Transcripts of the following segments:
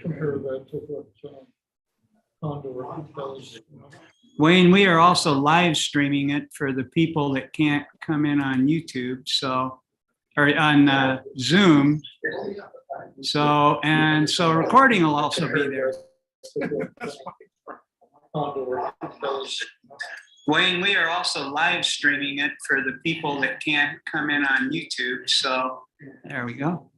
Compare that to what Condor does. Wayne, we are also live streaming it for the people that can't come in on YouTube, so, or on Zoom. So recording will also be there. Wayne, we are also live streaming it for the people that can't come in on YouTube, so there we go.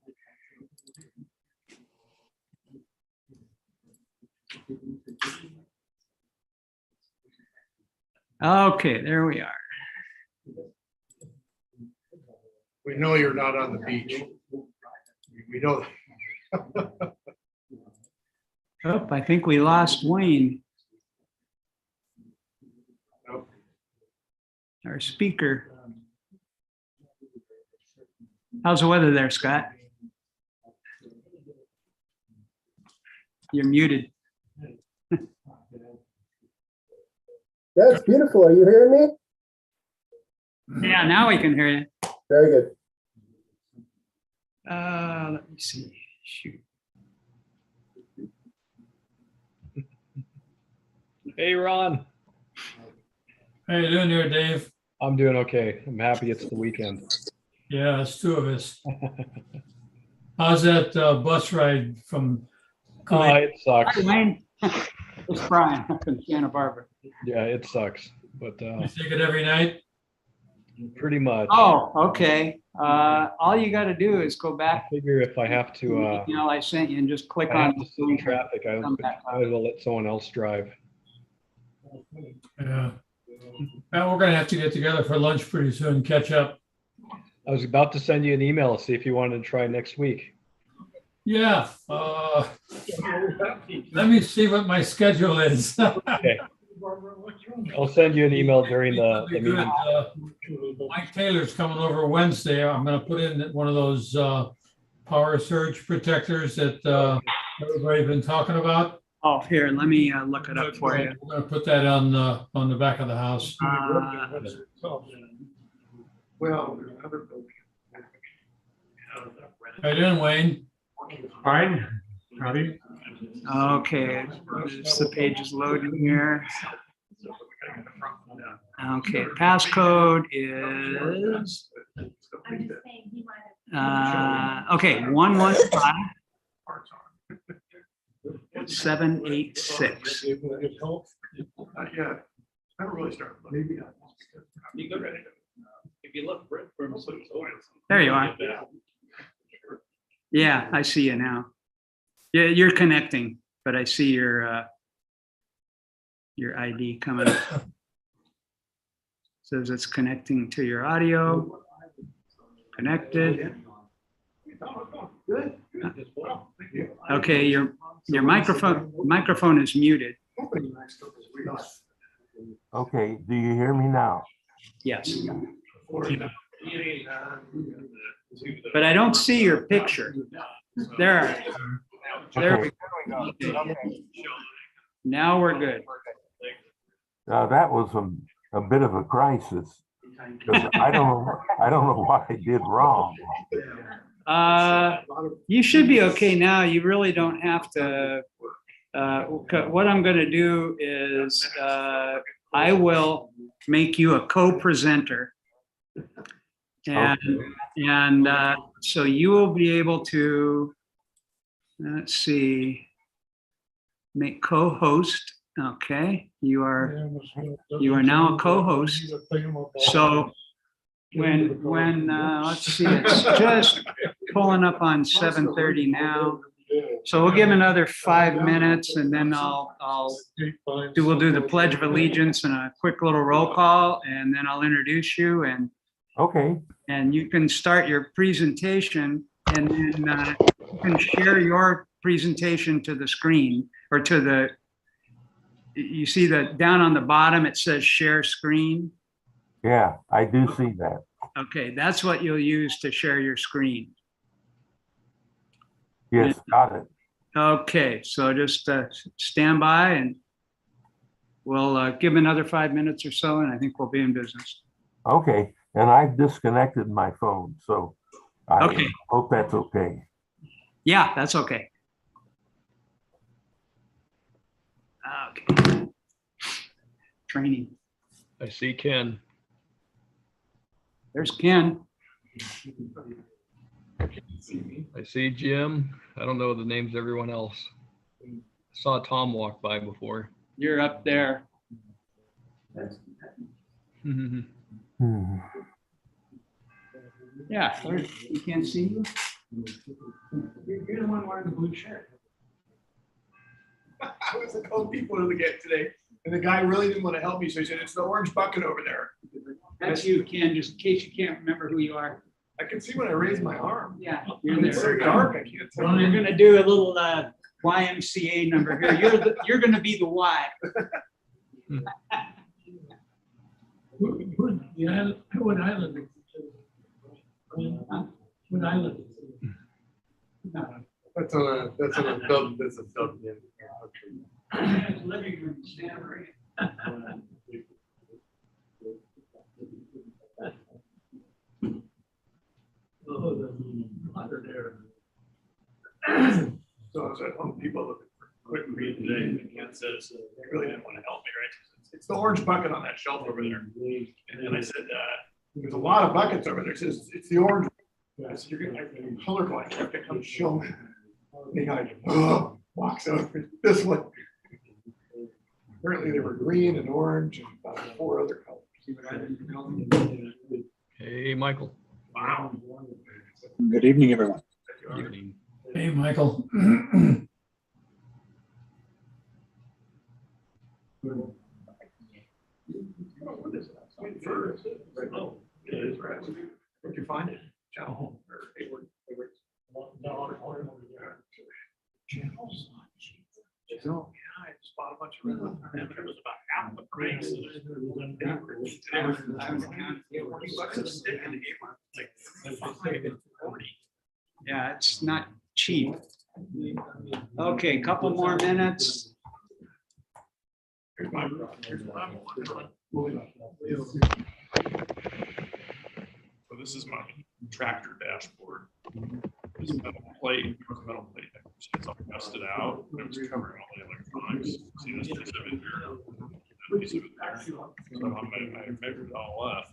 Okay, there we are. We know you're not on the beach. We know that. Oh, I think we lost Wayne. Nope. Our speaker. How's the weather there, Scott? You're muted. That's beautiful. Are you hearing me? Yeah, now we can hear you. Very good. Let me see. Shoot. Hey, Ron. How you doing there, Dave? I'm doing okay. I'm happy it's the weekend. Yeah, it's two of us. How's that bus ride from? It sucks. Hi, Wayne. It's Brian from Santa Barbara. Yeah, it sucks, but You take it every night? pretty much. Oh, okay. All you got to do is go I back figure if I have to to, the email I sent you and just click I have on to sit in traffic, I come back up. will let someone else drive. Yeah. Well, we're gonna have to get together for lunch pretty soon and catch up. I was about to send you an email, see if you wanted to try next week. Yeah. Let me see what my schedule is. Okay. I'll send you an email during the That'd be meeting. good. Mike Taylor's coming over Wednesday. I'm gonna put in one of those power surge protectors that everybody's been talking about. Oh, here, let me look it up for you. We're gonna put that on the back of the house. Well, there's another building. How you doing, Wayne? Fine. Howdy. Okay, just the page is loading here. Okay, passcode is okay, 115786. Yeah, I haven't really started. Maybe. You go ready. If you look, There you are. Yeah, I see you now. Yeah, you're connecting, but I see your ID coming up. Says it's connecting to your audio. Connected. Okay, your microphone is muted. Okay, do you hear me now? Yes. But I don't see your picture. There we go. Now we're good. That was a bit of a crisis. 'Cause I don't know what I did wrong. You should be okay now. You really don't have to. What I'm going to do is I will make you a co-presenter. And so you will be able to, let's see, make co-host. Okay, you are now a co-host. So when let's see, it's just pulling up on 7:30 now. So we'll give another 5 minutes, and then we'll do the Pledge of Allegiance and a quick little roll call, and then I'll introduce you, and Okay, and you can start your presentation, and then you can share your presentation to the screen or to the. You see that down on the bottom it says share screen. yeah, I do see that. Okay, that's what you'll use to share your screen. Yes, got it. Okay, so just stand by, and we'll give another 5 minutes or so, and I think we'll be in business. Okay, and I've disconnected my phone, so I Okay. hope that's okay. Yeah, that's okay. Okay. Training. I see Ken. There's Ken. I see Jim. I don't know the names of everyone else. Saw Tom walk by before. You're up there. Hmm. Yeah, you can't see you. You're the one wearing the blue shirt. I was the cold people to get today, and the guy really didn't want to help me, so he said, "It's the orange bucket over there." That's you, Ken, just in case you can't remember who you are. I can see when I raise my arm. Yeah, But you're it's so there. dark, I can't tell. We're gonna do a little YMCA number here. You're gonna be the Y. What island? What island? That's a Dublin. Living room standard. So I was at Home Depot looking for quick read today, and Ken says, "They really didn't want to help me, right?" It's the orange bucket on that shelf over there. And then I said, "There's a lot of buckets over there." It says, "It's the orange." I said, "You're gonna I'm colorblind. You have to come show me." And the guy walks over this one. Apparently they were green and orange and about 4 other colors. Hey, Michael. Wow. Good evening, everyone. Evening. Hey, Michael. What is that? Oh, it is right. Where'd you find it? Channel or Hayward? Channels? So, yeah, I just bought a bunch of them. And it was about half the price. $40 a stick in Hayward, like 5 and 40. Yeah, it's not cheap. Okay, couple more minutes. Here's my product. Here's what I'm on. So this is my tractor dashboard. There's a metal plate, it's all rusted out, and it was covering all the electronics. See this piece of it here? That piece of it there. So I measured it all up.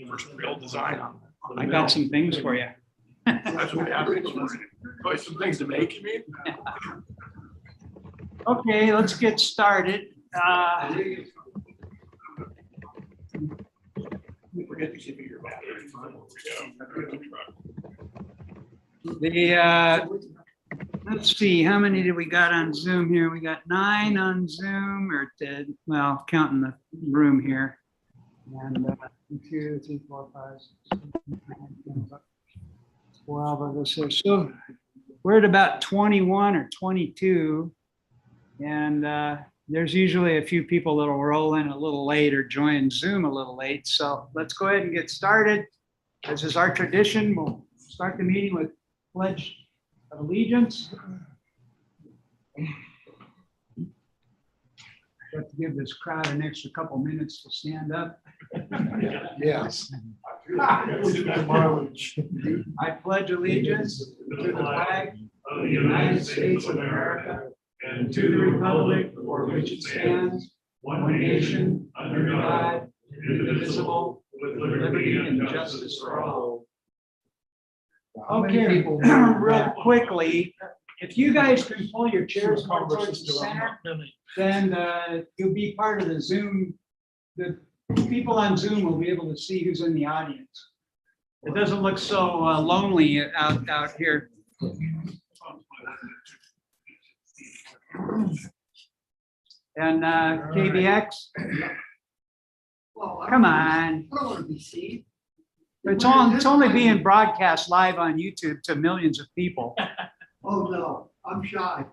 First real design on I got some things for you. That's what happens. Probably some things to make, you mean? Okay, let's get started. Forget to give me your battery. Let's see, how many did we got on Zoom here? We got 9 on Zoom, or well, counting the room here. And 1, 2, 3, 4, 5, 6, 7, 8, 9, 10, 12 of us here. So we're at about 21 or 22. And there's usually a few people that'll roll in a little late or join Zoom a little late. So let's go ahead and get started. As is our tradition, we'll start the meeting with Pledge of Allegiance. Got to give this crowd an extra couple minutes to stand up. Yes. I pledge allegiance to the flag of the United States of America and to the republic for which it stands, one nation, under God, indivisible, with liberty and justice for all. Okay, real quickly, if you guys can pull your chairs more towards the center, then you'll be part of the Zoom. The people on Zoom will be able to see who's in the audience. It doesn't look so lonely out here. And KBX, come on. It's only being broadcast live on YouTube to millions of people. Oh, no, I'm shy.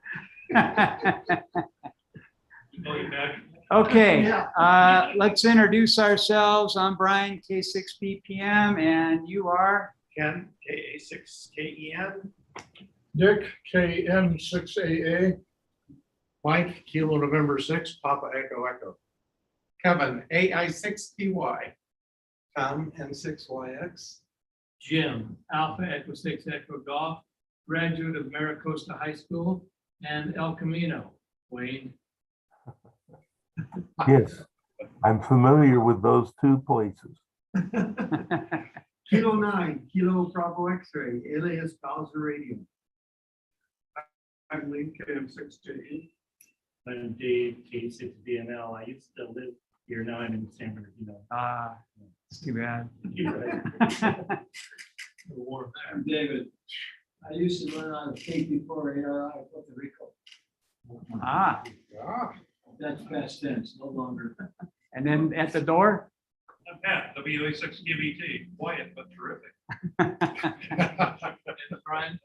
Okay, let's introduce ourselves. I'm Brian, K6BPM, and you are? Ken, KA6KEN. Dick, KM6AA. Mike, Kilo November 6, Papa Echo Echo. Kevin, AI6TY. Tom, N6YX. Jim, Alpha Echo 6 Echo Golf, graduate of Maricosta High School, and El Camino. Wayne. Yes, I'm familiar with those two places. Kilo 9, Kilo Bravo X-ray, alias Bowser Radio. I'm Lee, KM6JE. I'm Dave, K6BNL. I used to live here. Now I'm in San Bernardino. Ah, it's too bad. I'm David. I used to learn on the tape before ARI Puerto Rico. Ah, That's past tense, no longer. and then at the door? I'm Pat, WA6QBT, quiet but terrific. And Brian,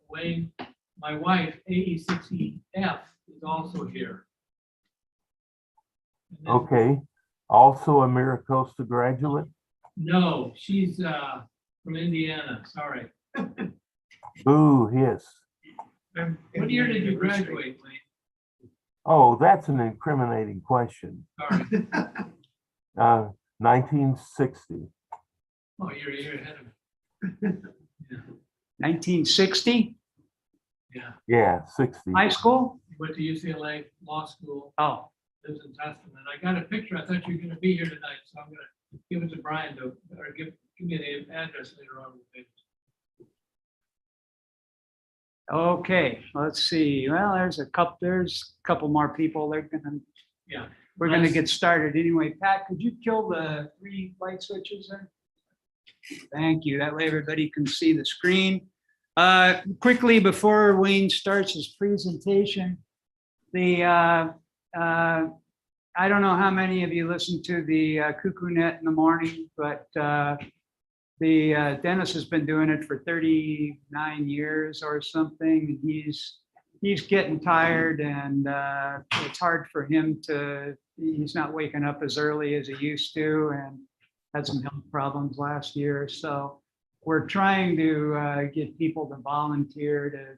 Wayne, my wife, AE6EF, is also here. And then- Okay, also a Maricosta graduate? No, she's from Indiana, sorry. Boo, hiss. What year did you graduate, Wayne? Oh, that's an incriminating question. Sorry. 1960. Oh, you're a year ahead of me. 1960, Yeah, Yeah, 60. high school? went to UCLA Law School, Oh, lives in Tustin, and I got a picture. I thought you were gonna be here tonight, so I'm gonna give it to Brian to, or give me the address later on. okay, let's see. Well, there's a couple more people. Yeah. We're gonna get started anyway. Pat, could you kill the 3 light switches there? Thank you. That way everybody can see the screen. Quickly, before Wayne starts his presentation, I don't know how many of you listen to the Cuckoo Net in the morning, but Dennis has been doing it for 39 years or something. He's getting tired, and it's hard for him he's not waking up as early as he used to, and had some health problems last year. So we're trying to get people to volunteer to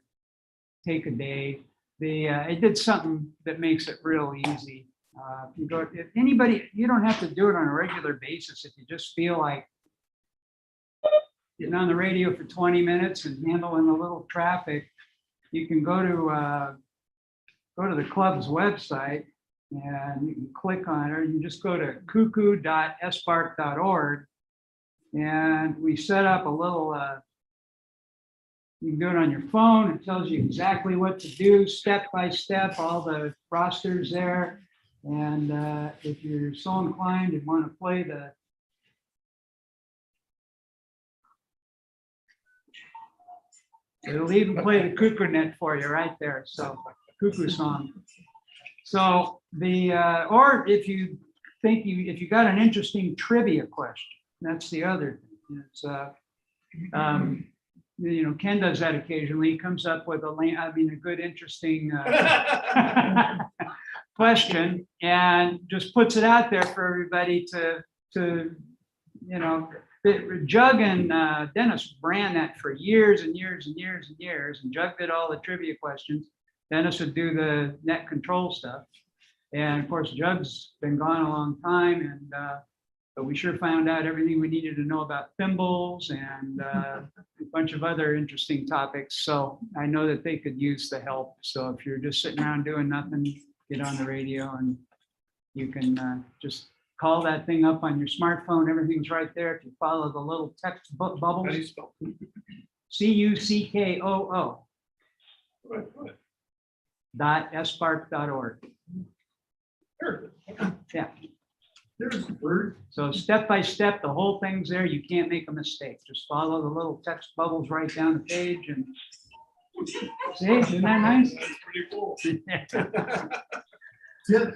take a day. I did something that makes it real easy. If anybody, you don't have to do it on a regular basis. If you just feel like getting on the radio for 20 minutes and handling a little traffic, you can go to the club's website and you can click on it, or you can just go to cuckoo.spark.org, and we set up a little, you can do it on your phone. It tells you exactly what to do, step by step, all the rosters there. And if you're so inclined and want to play it'll even play the Cuckoo Net for you right there. So Cuckoo song. So or if you think if you got an interesting trivia question, that's the other thing. It's, Ken does that occasionally. He comes up with a good, interesting question and just puts it out there for everybody to Jug and Dennis ran that for years and years and years and years, and Jug did all the trivia questions. Dennis would do the net control stuff. And of course, Jug's been gone a long time, but we sure found out everything we needed to know about thimbles and a bunch of other interesting topics. So I know that they could use the help. So if you're just sitting around doing nothing, get on the radio and you can just call that thing up on your smartphone. Everything's right there. If you follow the little text bubbles, How do you spell? CUCKOO What? .spark.org. Sure. Yeah. There's a bird. So step by step, the whole thing's there. You can't make a mistake. Just follow the little text bubbles right down the page and see, isn't that nice? That's pretty cool. It's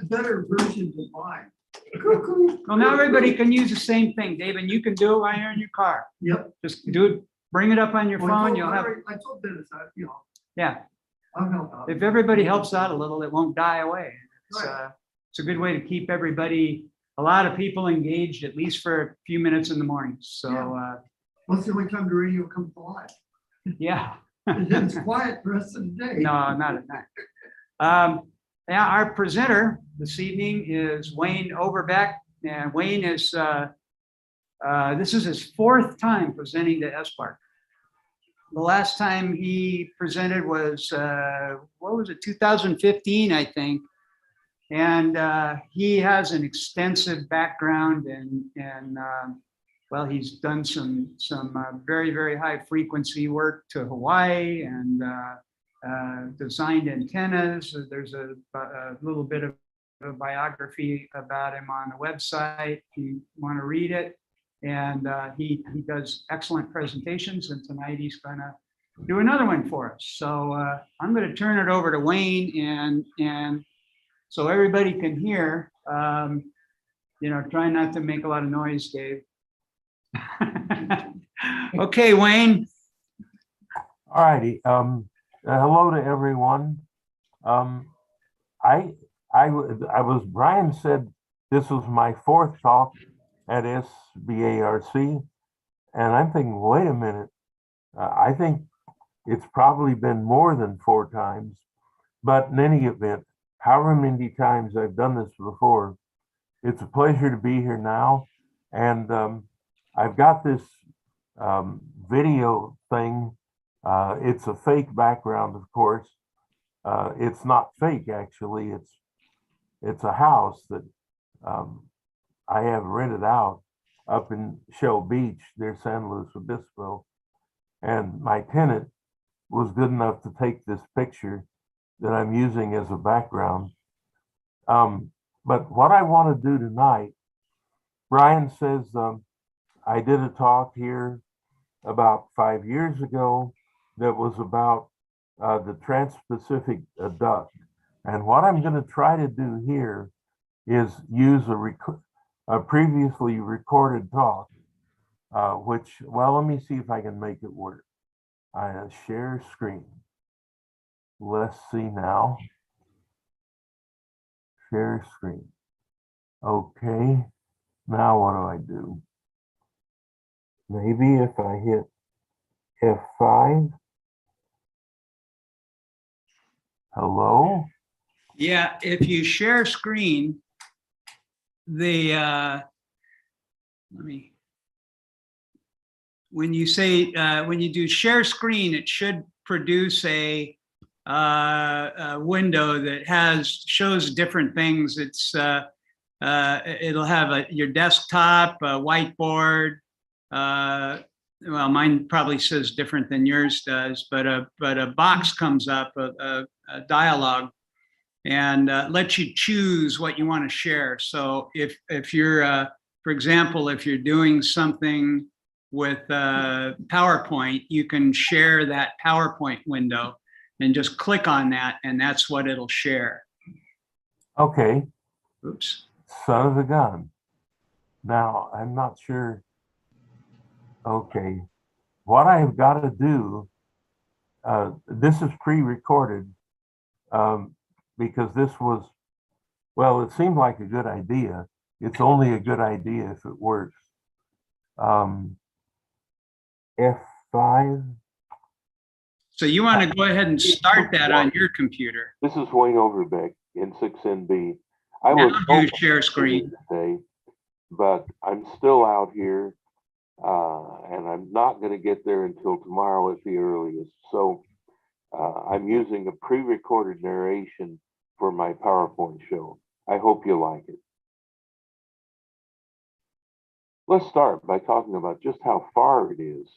a better version than mine. Well, now everybody can use the same thing, Dave, and you can do it while you're in your car. Yep. Just do it, bring it up on your phone. You'll have, I told Dennis, yeah. I'll help out. If everybody helps out a little, it won't die away. It's a good way to keep everybody, a lot of people engaged, at least for a few minutes in the morning. So, What's the only time the radio comes alive? yeah. And then it's quiet the rest of the day. No, not at night. Yeah, our presenter this evening is Wayne Overbeck, and Wayne is, this is his fourth time presenting to SBARC. The last time he presented was, what was it, 2015, I think. And he has an extensive background and well, he's done some very, very high frequency work to Hawaii and designed antennas. There's a little bit of a biography about him on the website if you want to read it. And he does excellent presentations, and tonight he's going to do another one for us. So I'm going to turn it over to Wayne, and so everybody can hear. You know, try not to make a lot of noise, Dave. Okay, Wayne. All righty. Hello to everyone. Brian said this was my fourth talk at SBARC, and I'm thinking, wait a minute. I think it's probably been more than 4 times, but in any event, however many times I've done this before, it's a pleasure to be here now. And I've got this video thing. It's a fake background, of course. It's not fake, actually. It's a house that I have rented out up in Shell Beach, near San Luis Obispo. And my tenant was good enough to take this picture that I'm using as a background. But what I want to do tonight, Brian says, I did a talk here about 5 years ago that was about the Trans-Pacific duct. And what I'm going to try to do here is use a previously recorded talk, which, well, let me see if I can make it work. I share screen. Let's see now. Share screen. Okay. Now what do I do? Maybe if I hit F5. Hello? Yeah, if you share screen, when you say, when you do share screen, it should produce a window that shows different things. It'll have your desktop, a whiteboard. Well, mine probably says different than yours does, but a box comes up, a dialogue, and lets you choose what you want to share. So if you're, for example, if you're doing something with PowerPoint, you can share that PowerPoint window and just click on that, and that's what it'll share. Okay. Oops. Son of a gun. Now, I'm not sure. Okay. What I've got to do, this is pre-recorded because this was, well, it seemed like a good idea. It's only a good idea if it works. F5. So you want to go ahead and start that on your computer. This is Wayne Overbeck, N6NB. I Now was do share screen. today, but I'm still out here, and I'm not going to get there until tomorrow at the earliest. So I'm using a pre-recorded narration for my PowerPoint show. I hope you like it. Let's start by talking about just how far it is.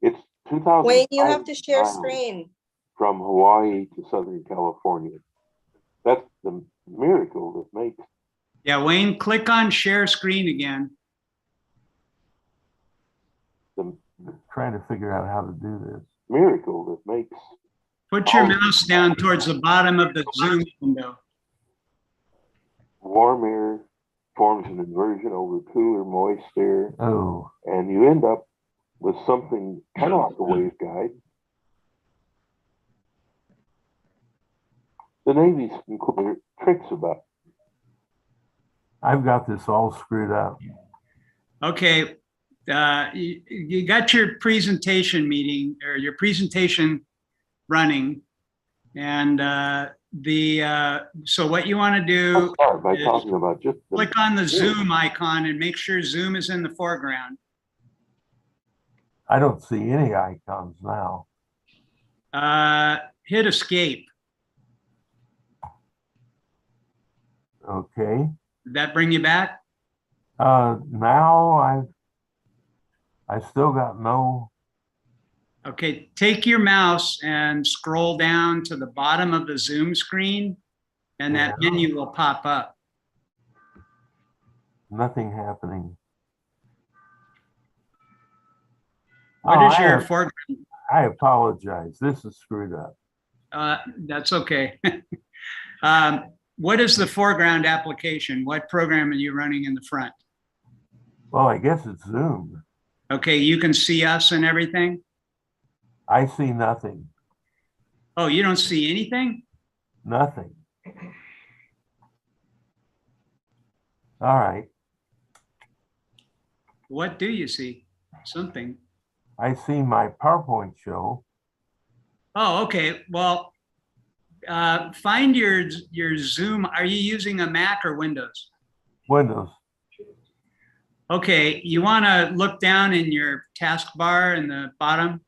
It's 2,000. Wayne, you have to share screen. From Hawaii to Southern California. That's the miracle that makes. Yeah, Wayne, click on share screen again. I'm trying to figure out how to do this. Miracle that makes. Put your mouse down towards the bottom of the Zoom window. Warm air forms an inversion over cooler, moist air. Oh. And you end up with something kind of like a waveguide. The Navy's some clear tricks about it. I've got this all screwed up. Okay, you got your presentation meeting or your presentation running, and so what you want to do Let's start by is talking about just the click on the Zoom icon and make sure Zoom is in the foreground. I don't see any icons now. Hit escape. Okay. Did that bring you back? Now I still got no. Okay, take your mouse and scroll down to the bottom of the Zoom screen, and that Yeah. menu will pop up. Nothing happening. What is your foreground? I apologize. This is screwed up. That's okay. What is the foreground application? What program are you running in the front? Well, I guess it's Zoom. Okay, you can see us and everything? I see nothing. Oh, you don't see anything? Nothing. All right. What do you see? Something. I see my PowerPoint show. Oh, okay. Well, find your Zoom. Are you using a Mac or Windows? Windows. Okay, you want to look down in your taskbar in the bottom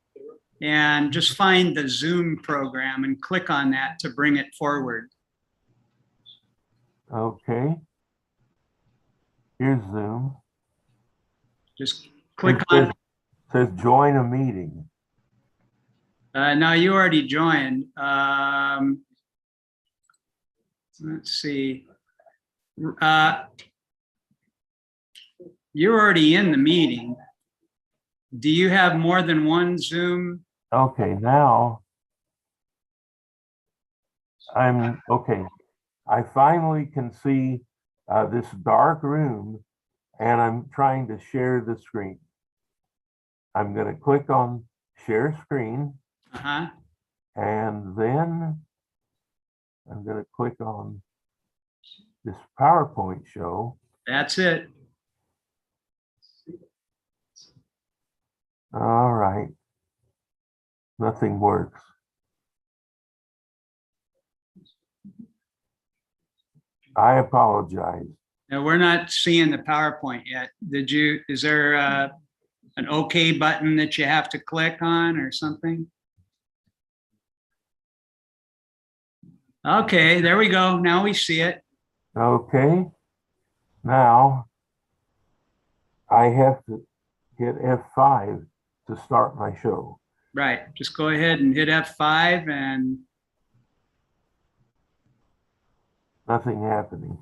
and just find the Zoom program and click on that to bring it forward. Okay. Here's Zoom. Just click on. Says join a meeting. No, you already joined. Let's see. You're already in the meeting. Do you have more than one Zoom? Okay, now I'm okay. I finally can see this dark room, and I'm trying to share the screen. I'm going to click on share screen, and then I'm going to click on this PowerPoint show. That's it. All right. Nothing works. I apologize. No, we're not seeing the PowerPoint yet. Is there an OK button that you have to click on or something? Okay, there we go. Now we see it. Okay. Now I have to hit F5 to start my show. Right. Just go ahead and hit F5 and Nothing happening.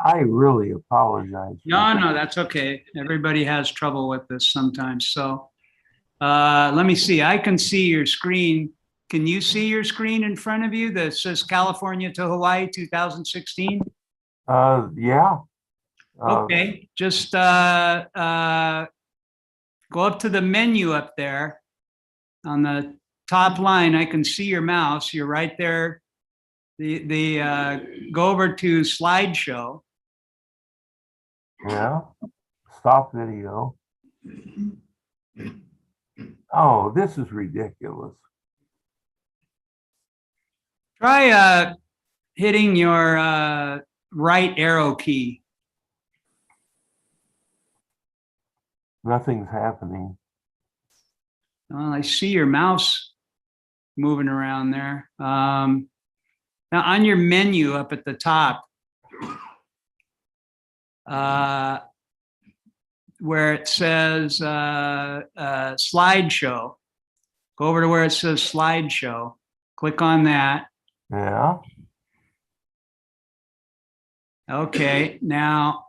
I really apologize. no, that's okay. Everybody has trouble with this sometimes. So let me see. I can see your screen. Can you see your screen in front of you that says California to Hawaii 2016? Yeah. Okay, just go up to the menu up there on the top line. I can see your mouse. You're right there. Go over to slideshow. Yeah. Stop video. Oh, this is ridiculous. Try hitting your right arrow key. Nothing's happening. Well, I see your mouse moving around there. Now on your menu up at the top, where it says slideshow, go over to where it says slideshow. Click on that. Yeah. Okay, now.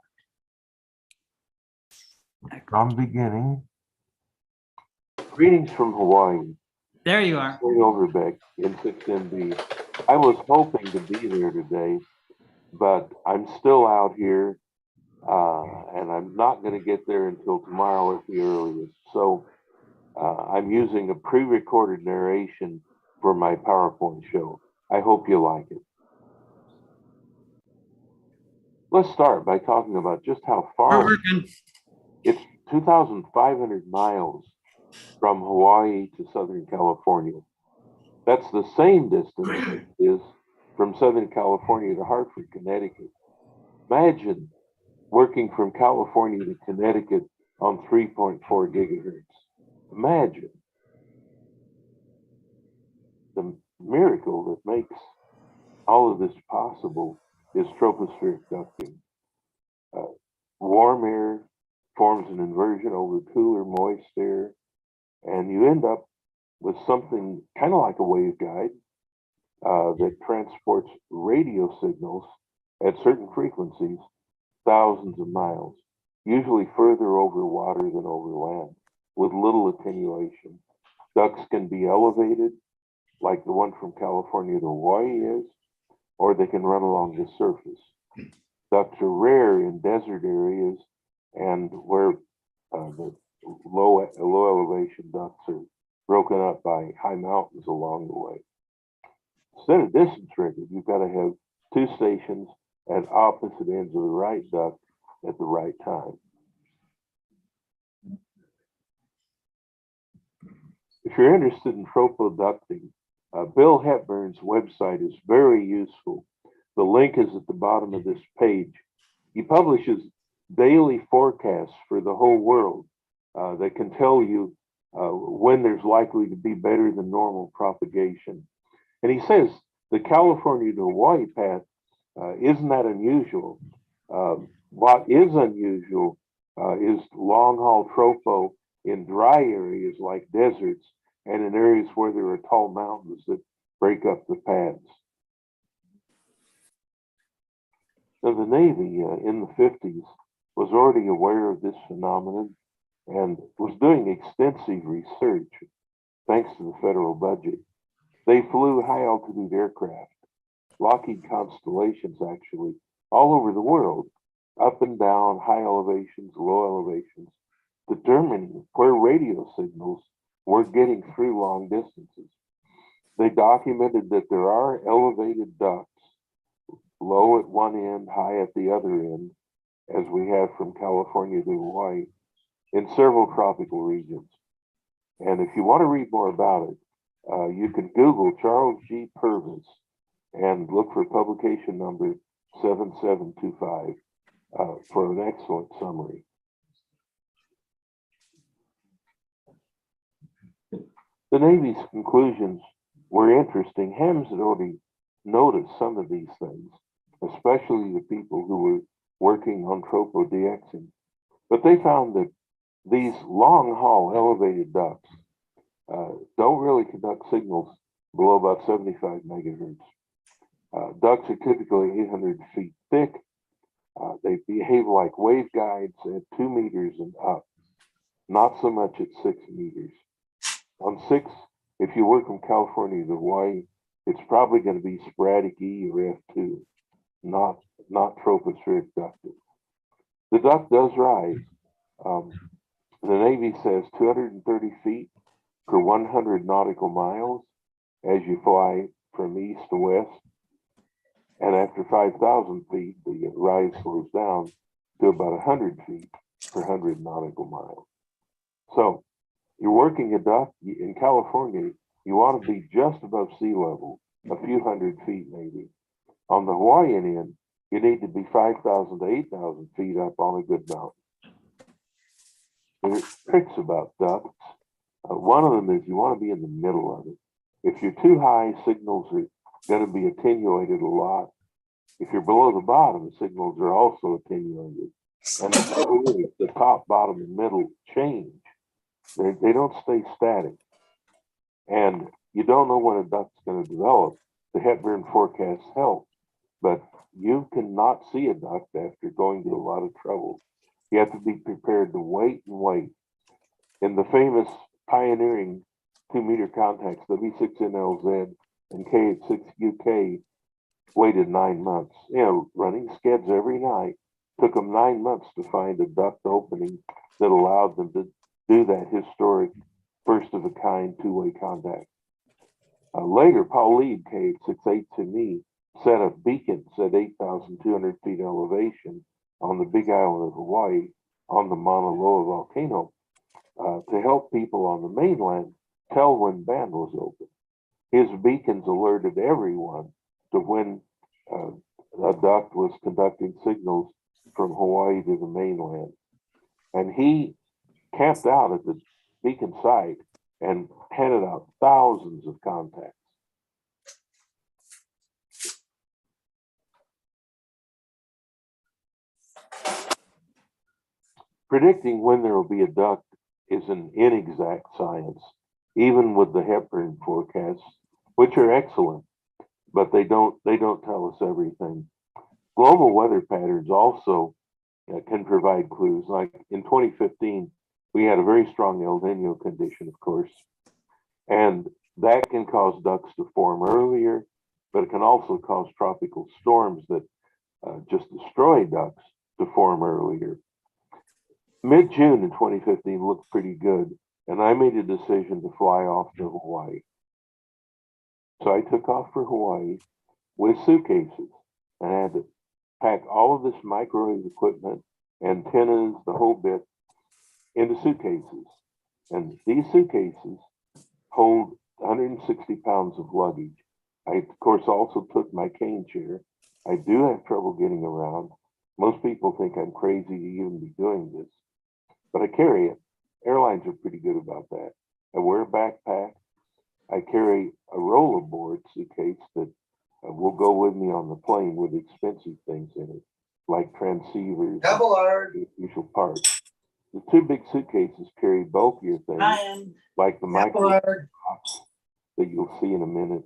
From beginning. Greetings from Hawaii. There you are. Wayne Overbeck, N6NB. I was hoping to be there today, but I'm still out here, and I'm not going to get there until tomorrow at the earliest. So I'm using a pre-recorded narration for my PowerPoint show. I hope you like it. Let's start by talking about just how far. It's 2,500 miles from Hawaii to Southern California. That's the same distance is from Southern California to Hartford, Connecticut. Imagine working from California to Connecticut on 3.4 gigahertz. Imagine the miracle that makes all of this possible is tropospheric ducting. Warm air forms an inversion over cooler, moist air, and you end up with something kind of like a waveguide that transports radio signals at certain frequencies thousands of miles, usually further over water than over land, with little attenuation. Ducts can be elevated, like the one from California to Hawaii is, or they can run along the surface. Ducts are rare in desert areas and where the low elevation ducts are broken up by high mountains along the way. Instead of distance record, you've got to have two stations at opposite ends of the right duct at the right time. If you're interested in tropoducting, Bill Hepburn's website is very useful. The link is at the bottom of this page. He publishes daily forecasts for the whole world that can tell you when there's likely to be better than normal propagation. And he says the California to Hawaii path isn't that unusual. What is unusual is long haul tropo in dry areas like deserts and in areas where there are tall mountains that break up the paths. Now, the Navy in the 50s was already aware of this phenomenon and was doing extensive research thanks to the federal budget. They flew high altitude aircraft, Lockheed Constellations actually, all over the world, up and down, high elevations, low elevations, determining where radio signals were getting through long distances. They documented that there are elevated ducts, low at one end, high at the other end, as we have from California to Hawaii, in several tropical regions. And if you want to read more about it, you can Google Charles G. Purvis and look for publication number 7725 for an excellent summary. The Navy's conclusions were interesting. Hems had already noticed some of these things, especially the people who were working on tropo-DXing. But they found that these long-haul elevated ducts don't really conduct signals below about 75 megahertz. Ducts are typically 800 feet thick. They behave like waveguides at 2 meters and up, not so much at 6 meters. On 6, if you work from California to Hawaii, it's probably going to be sporadic E or F2, not tropospheric ducting. The duct does rise. The Navy says 230 feet per 100 nautical miles as you fly from east to west. And after 5,000 feet, the rise slows down to about 100 feet per 100 nautical miles. So you're working a duct in California, you want to be just above sea level, a few hundred feet maybe. On the Hawaiian end, you need to be 5,000 to 8,000 feet up on a good mountain. There's tricks about ducts. One of them is you want to be in the middle of it. If you're too high, signals are going to be attenuated a lot. If you're below the bottom, the signals are also attenuated. And the top, bottom, and middle change. They don't stay static. And you don't know when a duct's going to develop. The Hepburn forecasts help, but you cannot see a duct after going to a lot of trouble. You have to be prepared to wait and wait. In the famous pioneering 2-meter contacts, W6NLZ and K86UK waited 9 months. You know, running skids every night, took them 9 months to find a duct opening that allowed them to do that historic first of a kind 2-way contact. Later, Paul Lead, K868-2Me, set up beacons at 8,200 feet elevation on the Big Island of Hawaii on the Mauna Loa volcano to help people on the mainland tell when band was open. his beacons alerted everyone to when a duct was conducting signals from Hawaii to the mainland. And he camped out at the beacon site and handed out thousands of contacts. Predicting when there will be a duct is an inexact science, even with the Hepburn forecasts, which are excellent, but they don't tell us everything. Global weather patterns also can provide clues. Like in 2015, we had a very strong El Nino condition, of course, and that can cause ducts to form earlier, but it can also cause tropical storms that just destroy ducts to form earlier. Mid-June in 2015 looked pretty good, and I made a decision to fly off to Hawaii. So I took off for Hawaii with suitcases, and I had to pack all of this microwave equipment, antennas, the whole bit, into suitcases. And these suitcases hold 160 pounds of luggage. I, of course, also took my cane chair. I do have trouble getting around. Most people think I'm crazy to even be doing this, but I carry it. Airlines are pretty good about that. I wear a backpack. I carry a rollerboard suitcase that will go with me on the plane with expensive things in it, like transceivers, usual parts. The two big suitcases carry bulkier things, like the micro box that you'll see in a minute,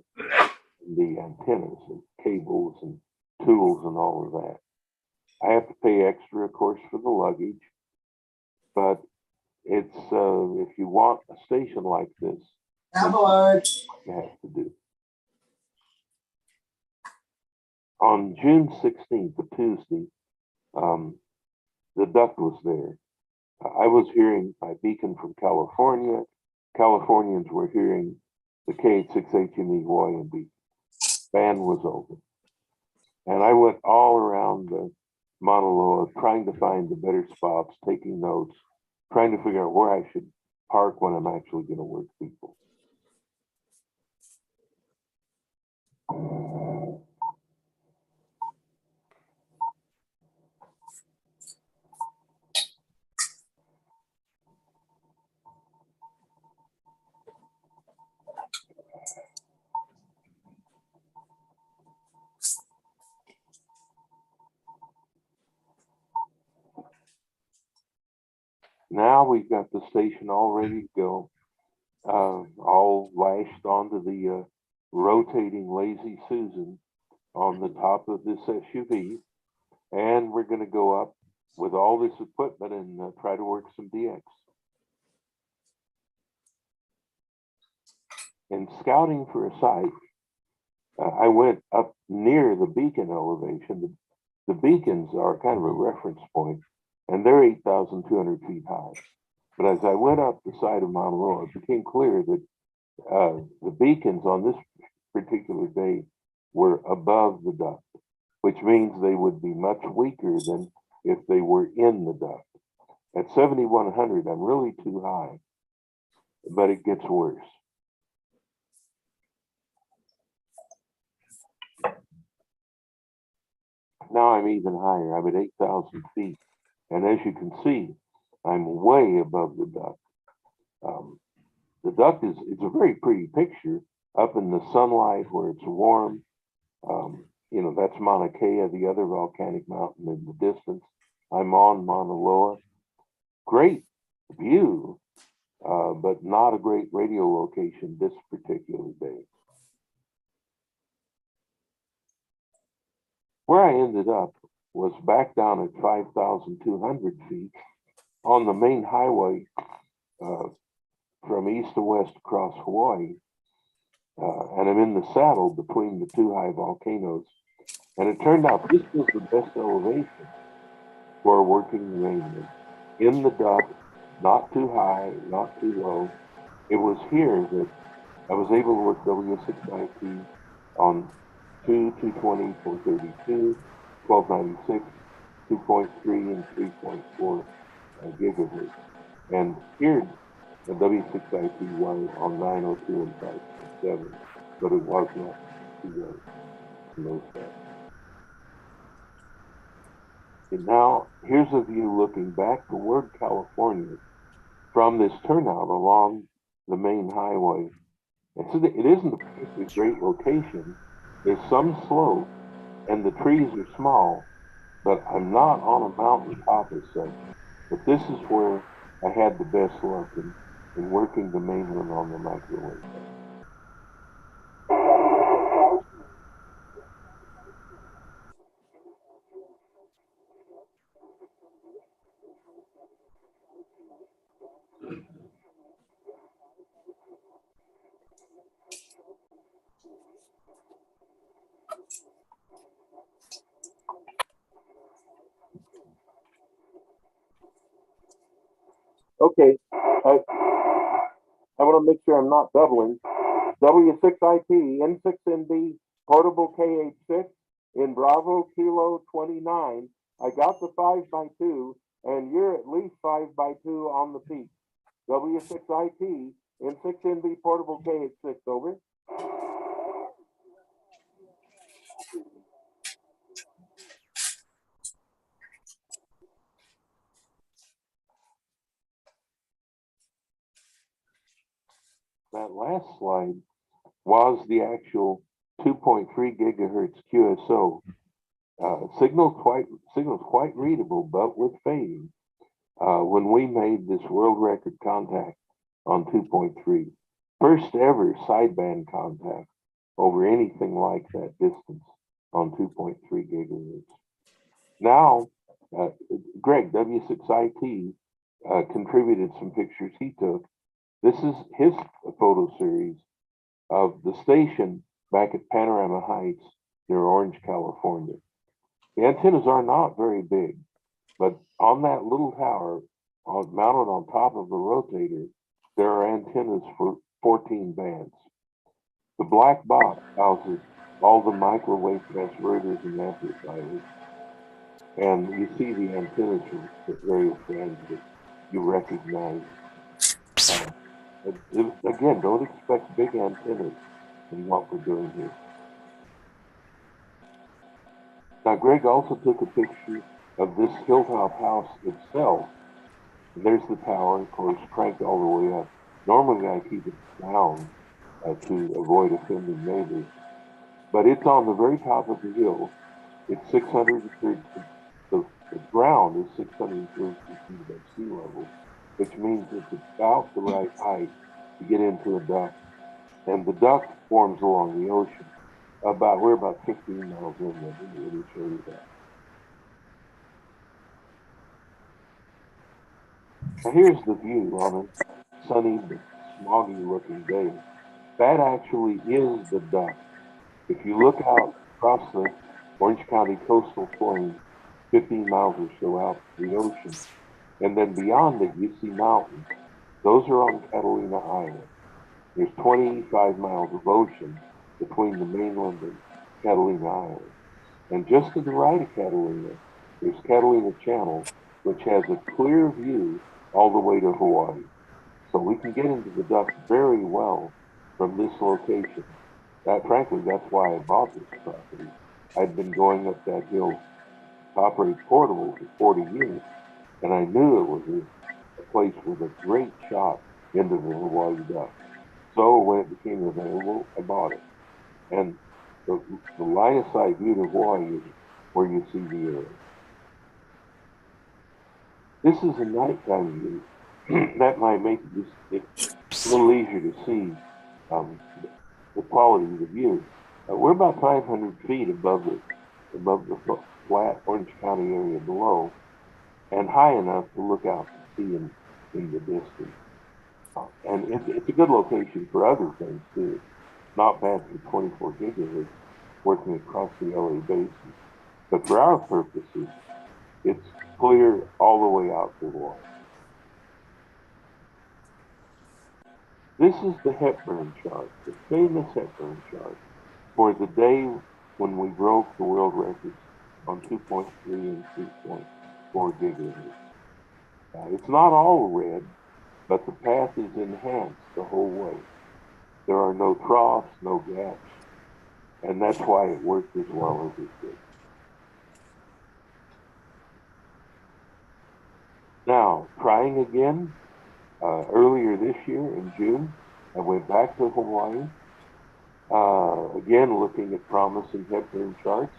the antennas and cables and tools and all of that. I have to pay extra, of course, for the luggage, but it's if you want a station like this, that's what you have to do. On June 16th, a Tuesday, the duct was there. I was hearing my beacon from California. Californians were hearing the K86HME Hawaiian beacon. Band was open. And I went all around the Mauna Loa trying to find the better spots, taking notes, trying to figure out where I should park when I'm actually going to work people. Now we've got the station all ready to go, all lashed onto the rotating Lazy Susan on the top of this SUV. And we're going to go up with all this equipment and try to work some DX. In scouting for a site, I went up near the beacon elevation. The beacons are kind of a reference point, and they're 8,200 feet high. But as I went up the side of Mauna Loa, it became clear that the beacons on this particular day were above the duct, which means they would be much weaker than if they were in the duct. At 7,100, I'm really too high, but it gets worse. Now I'm even higher. I'm at 8,000 feet. And as you can see, I'm way above the duct. The duct it's a very pretty picture up in the sunlight where it's warm. You know, that's Mauna Kea, the other volcanic mountain in the distance. I'm on Mauna Loa. Great view, but not a great radio location this particular day. Where I ended up was back down at 5,200 feet on the main highway from east to west across Hawaii. And I'm in the saddle between the two high volcanoes. And it turned out this was the best elevation for a working uranium. In the duct, not too high, not too low. It was here that I was able to work W6IP on 220, 432, 1296, 2.3, and 3.4 gigahertz. And here, the W6IP1 on 902 and 5.7. but it was not too low. And now here's a view looking back toward California from this turnout along the main highway. And so it isn't a particularly great location. There's some slope and the trees are small, but I'm not on a mountain top as such. But this is where I had the best luck in working the mainland on the microwave. Okay, I want to make sure I'm not doubling. W6IP, N6NB, portable KH6 in Bravo Kilo 29. I got the 5x2, and you're at least 5x2 on the peak. W6IP, N6NB, portable KH6, over. That last slide was the actual 2.3 gigahertz QSO. Signal's quite readable, but with fading. When we made this world record contact on 2.3, first ever sideband contact over anything like that distance on 2.3 gigahertz. Now, Greg, W6IT, contributed some pictures he took. This is his photo series of the station back at Panorama Heights near Orange, California. The antennas are not very big, but on that little tower, mounted on top of the rotator, there are antennas for 14 bands. The black box houses all the microwave transverters and amplifiers. And you see the antennas for various bands that you recognize. Again, don't expect big antennas in what we're doing here. Now, Greg also took a picture of this hilltop house itself. And there's the tower, of course, cranked all the way up. Normally, I keep it down to avoid offending neighbors. But it's on the very top of the hill. It's 630, the ground is 630 feet above sea level, which means it's about the right height to get into a duct. And the duct forms along the ocean. We're about 15 miles inland. Let me show you that. Now here's the view on a sunny but smoggy looking day. That actually is the duct. If you look out across the Orange County coastal plain, 15 miles or so out to the ocean, and then beyond it, you see mountains. Those are on Catalina Island. There's 25 miles of ocean between the mainland and Catalina Island. And just to the right of Catalina, there's Catalina Channel, which has a clear view all the way to Hawaii. So we can get into the duct very well from this location. Frankly, that's why I bought this property. I'd been going up that hill to operate portables for 40 years, and I knew it was a place with a great shot into the Hawaii duct. So when it became available, I bought it. And the line of sight view to Hawaii is where you see the arrow. This is a nighttime view. That might make it a little easier to see the quality of the view. We're about 500 feet above the flat Orange County area below, and high enough to look out to see in the distance. And it's a good location for other things too. Not bad for 24 gigahertz working across the LA basin. But for our purposes, it's clear all the way out to Hawaii. This is the Hepburn chart, the famous Hepburn chart, for the day when we broke the world records on 2.3 and 3.4 gigahertz. It's not all red, but the path is enhanced the whole way. There are no troughs, no gaps, and that's why it worked as well as it did. Now, trying again, earlier this year in June, I went back to Hawaii, again looking at promising head-turn charts.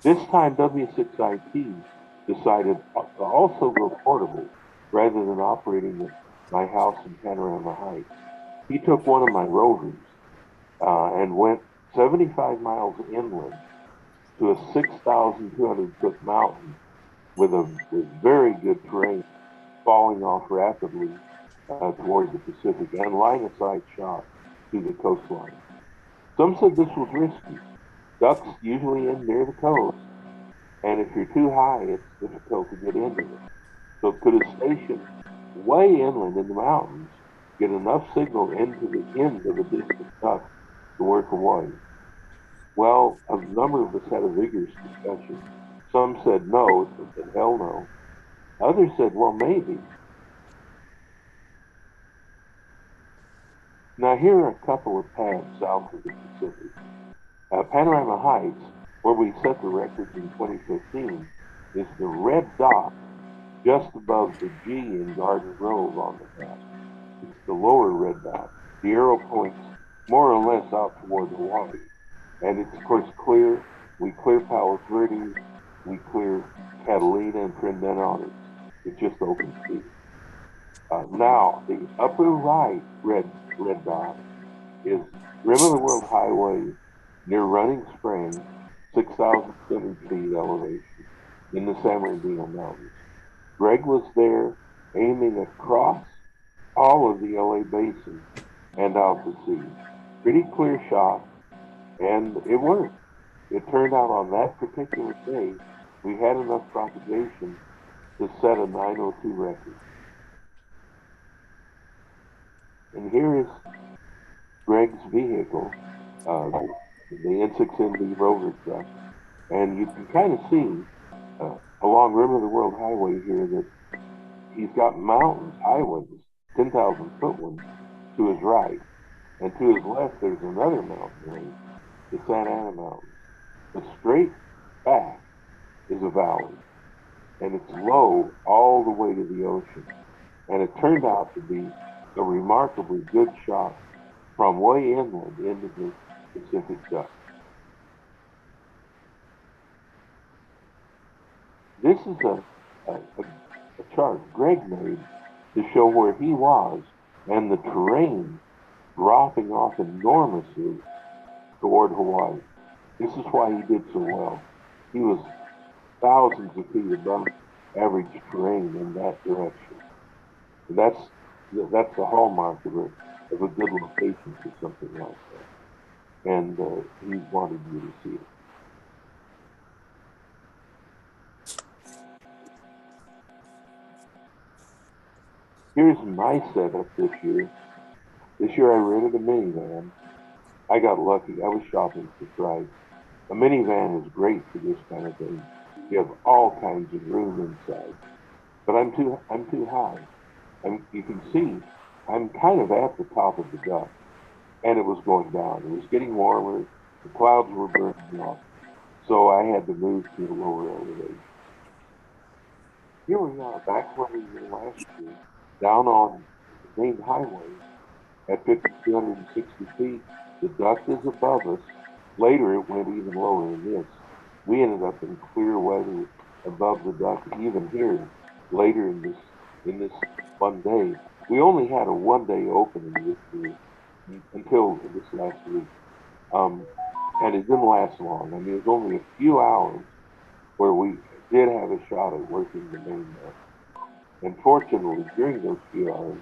This time W6IT decided to also go portable rather than operating at my house in Panorama Heights. He took one of my rovers and went 75 miles inland to a 6,200 foot mountain with very good terrain falling off rapidly toward the Pacific and line of sight shot to the coastline. Some said this was risky. Ducks usually end near the coast, and if you're too high, it's difficult to get into it. So could a station way inland in the mountains get enough signal into the end of a distant duck to work Hawaii? Well, a number of us had a vigorous discussion. Some said no, some said hell no. Others said, well, maybe. Now here are a couple of pads south of the Pacific. Panorama Heights, where we set the record in 2015, is the red dot just above the G in Garden Grove on the map. It's the lower red dot. The arrow points more or less out toward Hawaii. And it's, of course, clear. We clear Palos Verdes, we clear Catalina and Trinidad. It's just open sea. Now, the upper right red dot is Rim of the World Highway near Running Springs, 6,700 feet elevation in the San Bernardino Mountains. Greg was there aiming across all of the LA Basin and out to sea. Pretty clear shot, and it worked. It turned out on that particular day, we had enough propagation to set a 902 record. And here is Greg's vehicle, the N6NB rover truck. And you can kind of see along Rim of the World Highway here that he's got mountains, highways, 10,000 foot ones to his right. And to his left, there's another mountain range, the Santa Ana Mountains. But straight back is a valley. And it's low all the way to the ocean. And it turned out to be a remarkably good shot from way inland into the Pacific duck. This is a chart Greg made to show where he was and the terrain dropping off enormously toward Hawaii. This is why he did so well. He was thousands of feet above average terrain in that direction. And that's the hallmark of a good location for something like that. And he wanted you to see it. Here's my setup this year. This year I rented a minivan. I got lucky. I was shopping for price. A minivan is great for this kind of thing. You have all kinds of room inside. But I'm too high. You can see I'm kind of at the top of the duck, and it was going down. It was getting warmer. The clouds were burning off, so I had to move to a lower elevation. Here we are, back where we were last year, down on the main highway at 5,260 feet. The duck is above us. Later, it went even lower than this. We ended up in clear weather above the duck, even here later in this one day. We only had a one-day opening this year until this last week. And it didn't last long. I mean, it was only a few hours where we did have a shot at working the main net. And fortunately, during those few hours,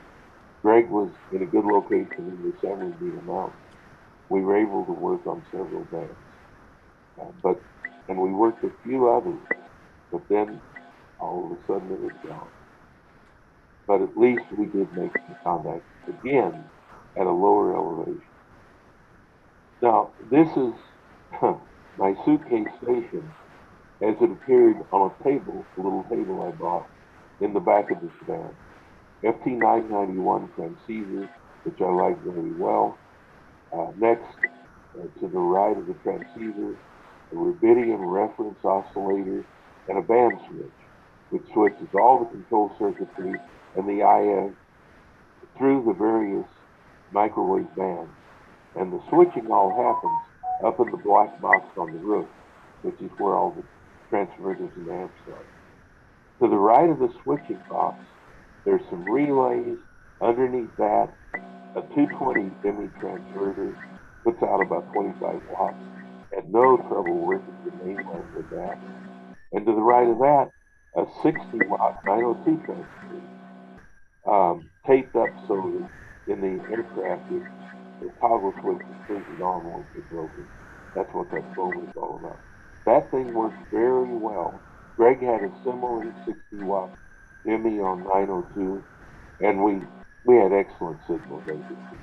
Greg was in a good location in the San Bernardino Mountains. We were able to work on several bands. And we worked a few others, but then all of a sudden it was gone. But at least we did make some contact again at a lower elevation. Now, this is my suitcase station as it appeared on a table, a little table I bought in the back of the sedan. FT991 transceiver, which I like very well. Next, to the right of the transceiver, a rubidium reference oscillator and a band switch, which switches all the control circuitry and the IF through the various microwave bands. And the switching all happens up in the black box on the roof, which is where all the transverters and amps are. To the right of the switching box, there's some relays. Underneath that, a 220 demi transverter puts out about 25 watts. Had no trouble working the main line with that. And to the right of that, a 60 watt 902 transverter, taped up so that in the aircraft, the toggle switch turns it on once it's broken. That's what that phone is all about. That thing works very well. Greg had a similar 60 watt demi on 902, and we had excellent signal, basically.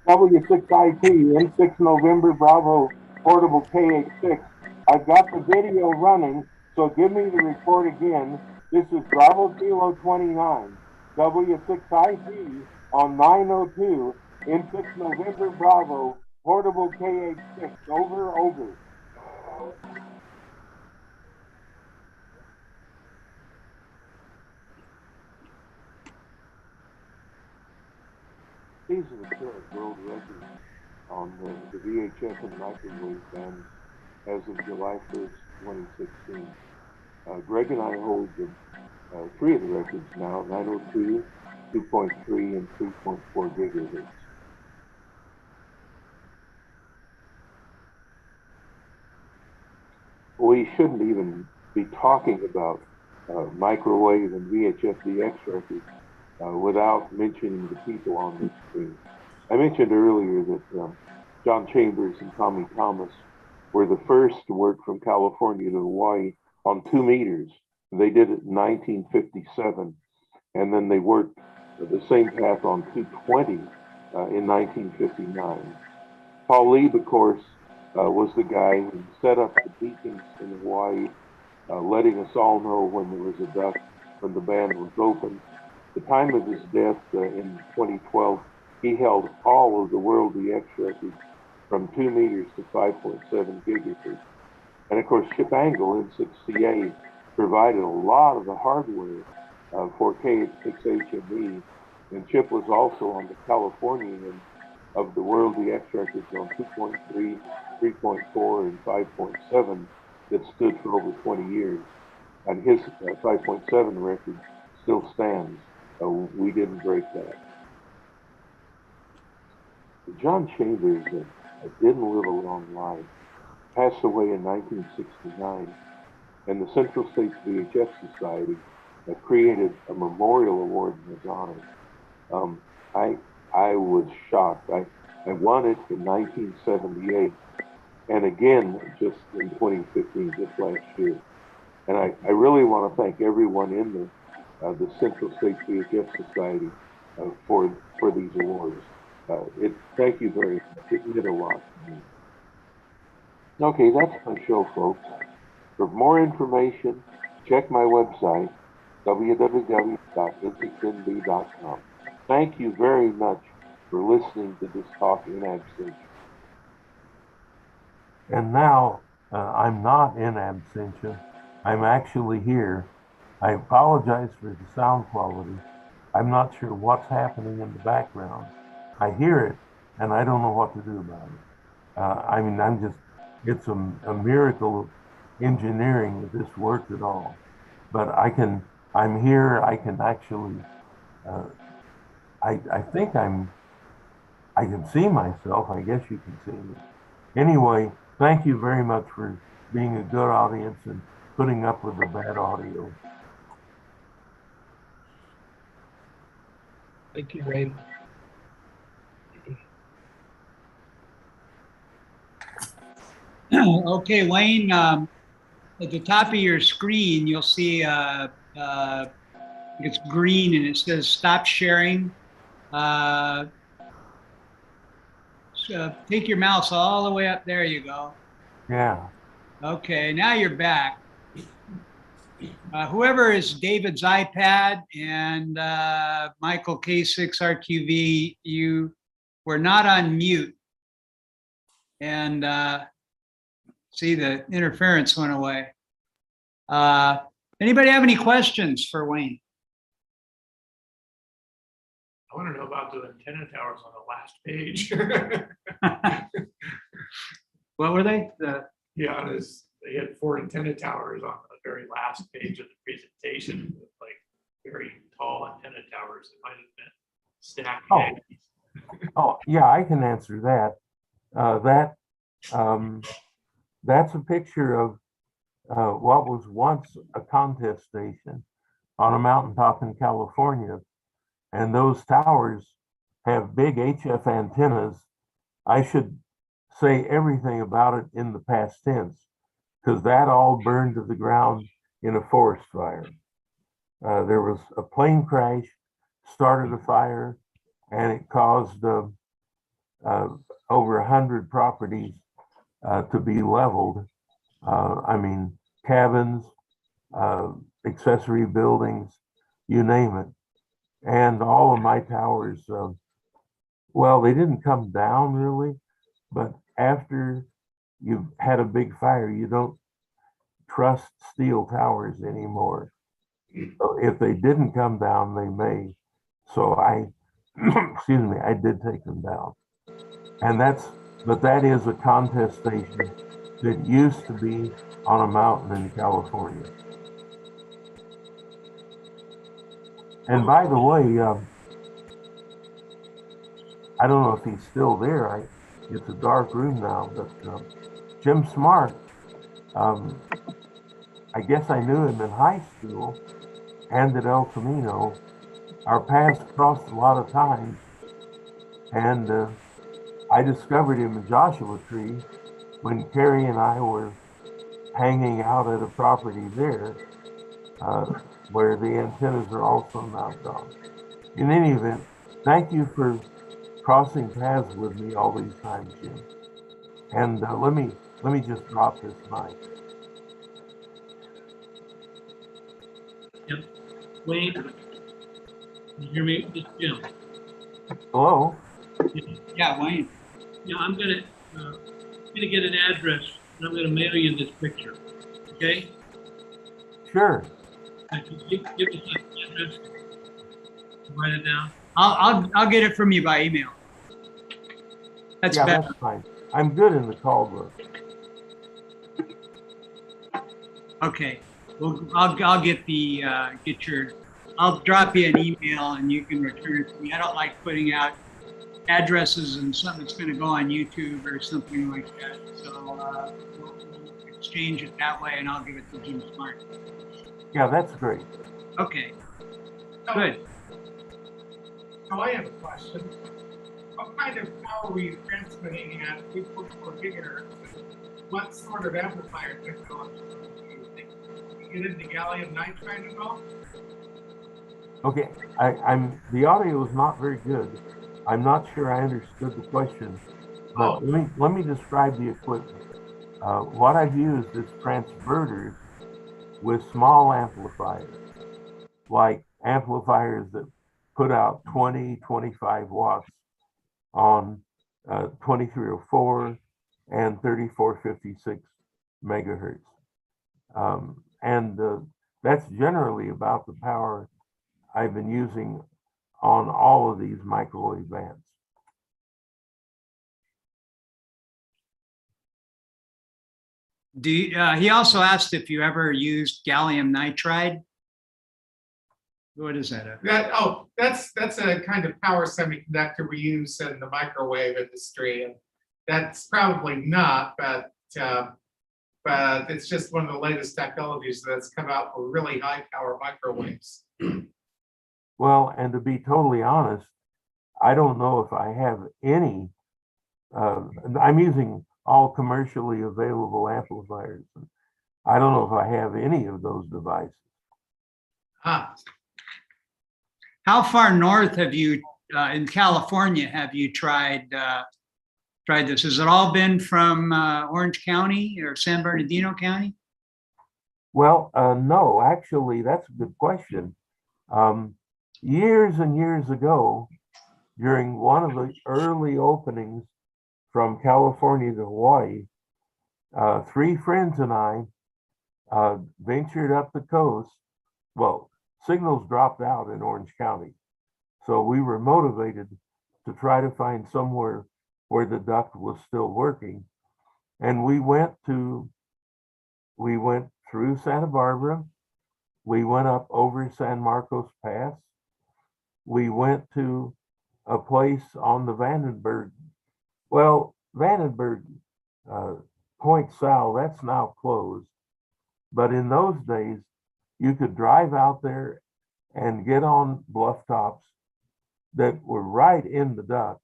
W6IT, N6 November Bravo Portable KH6. I've got the video running, so give me the report again. This is Bravo Kilo 29, W6IT on 902, N6 November Bravo Portable KH6. Over, over. These are the current world records on the VHF and microwave bands as of July 1st, 2016. Greg and I hold three of the records now, 902, 2.3, and 3.4 gigahertz. We shouldn't even be talking about microwave and VHF-DX records without mentioning the people on this screen. I mentioned earlier that John Chambers and Tommy Thomas were the first to work from California to Hawaii on 2 meters. They did it in 1957, and then they worked the same path on 220 in 1959. Paul Lieb, of course, was the guy who set up the beacons in Hawaii, letting us all know when there was a duck, when the band was open. The time of his death in 2012, he held all of the world DX records from 2 meters to 5.7 gigahertz. And of course, Chip Angle, N6CA, provided a lot of the hardware for KH6HME. And Chip was also on the California end of the world DX records on 2.3, 3.4, and 5.7 that stood for over 20 years. And his 5.7 record still stands. We didn't break that. John Chambers didn't live a long life, passed away in 1969, and the Central States VHF Society created a memorial award in his honor. I was shocked. I won it in 1978, and again just in 2015, just last year. And I really want to thank everyone in the Central States VHF Society for these awards. Thank you very much. It meant a lot to me. Okay, that's my show, folks. For more information, check my website, www.n6nb.com. Thank you very much for listening to this talk in absentia. And now, I'm not in absentia. I'm actually here. I apologize for the sound quality. I'm not sure what's happening in the background. I hear it, and I don't know what to do about it. I mean, it's a miracle of engineering that this worked at all. But I'm here, I can actually, I think I can see myself. I guess you can see me. Anyway, thank you very much for being a good audience and putting up with the bad audio. Thank you, Wayne. Okay, Wayne, at the top of your screen, you'll see it's green and it says stop sharing. So take your mouse all the way up. There you go. Yeah. Okay, now you're back. Whoever is David's iPad and Michael K6RQV, you were not on mute. And see, the interference went away. Anybody have any questions for Wayne? I want to know about the antenna towers on the last page. What were they? Yeah, they had 4 antenna towers on the very last page of the presentation, with like very tall antenna towers that might have been stacked. Oh, yeah, I can answer that. That's a picture of what was once a contest station on a mountaintop in California. And those towers have big HF antennas. I should say everything about it in the past tense, because that all burned to the ground in a forest fire. There was a plane crash, started a fire, and it caused over 100 properties to be leveled. I mean, cabins, accessory buildings, you name it. And all of my towers, well, they didn't come down really, but after you've had a big fire, you don't trust steel towers anymore. So if they didn't come down, they may. So I, excuse me, I did take them down. And but that is a contest station that used to be on a mountain in California. And by the way, I don't know if he's still there. It's a dark room now, but Jim Smart, I guess I knew him in high school and at El Camino. Our paths crossed a lot of times, and I discovered him in Joshua Tree when Carrie and I were hanging out at a property there where the antennas are also mounted on. In any event, thank you for crossing paths with me all these times, Jim. And let me just drop this mic. Yep. Wayne, can you hear me? It's Jim. Hello? Yeah, Wayne. Yeah, I'm gonna get an address and I'm gonna mail you this picture. Okay? Sure. Give us an address. Write it down. I'll get it from you by email. That's yeah, better. that's fine. I'm good in the call book. Okay. Well, I'll get the I'll drop you an email and you can return it to me. I don't like putting out addresses and something that's going to go on YouTube or something like that. So we'll exchange it that way, and I'll give it to Jim Smart. Yeah, that's great. Okay. Good. So I have a question. What kind of power were you transmitting at 3.4 gigahertz? What sort of amplifier technology do you think? You get into gallium nitride at all? Okay, the audio is not very good. I'm not sure I understood the question, but let me describe the equipment. What I've used is transverters with small amplifiers, like amplifiers that put out 20, 25 watts on 2304 and 3456 megahertz. That's generally about the power I've been using on all of these microwave bands. He also asked if you ever used gallium nitride. What is that? That's a kind of power semiconductor we use in the microwave industry, and that's probably not, but it's just one of the latest technologies that's come out for really high power microwaves. Well, and to be totally honest, I don't know if I have any. I'm using all commercially available amplifiers. I don't know if I have any of those devices. How far north have you, in California, have you tried this? Has it all been from Orange County or San Bernardino County? Well, no, actually, that's a good question. Years and years ago, during one of the early openings from California to Hawaii, 3 friends and I ventured up the coast. Well, signals dropped out in Orange County. So we were motivated to try to find somewhere where the duct was still working. And we went through Santa Barbara. We went up over San Marcos Pass. We went to a place on the Vandenberg. Well, Vandenberg, Point Sal, that's now closed. But in those days, you could drive out there and get on bluff tops that were right in the duct.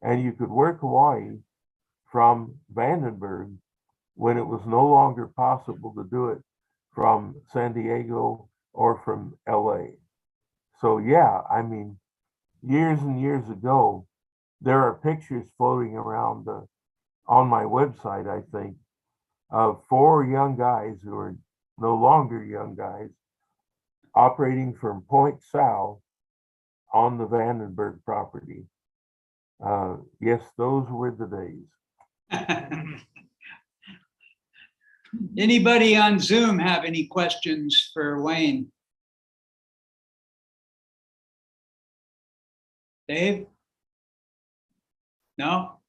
And you could work Hawaii from Vandenberg when it was no longer possible to do it from San Diego or from LA. So yeah, I mean, years and years ago, there are pictures floating around on my website, I think, of 4 young guys who are no longer young guys operating from Point Sal on the Vandenberg property. Yes, those were the days. Anybody on Zoom have any questions for Wayne? Dave? No?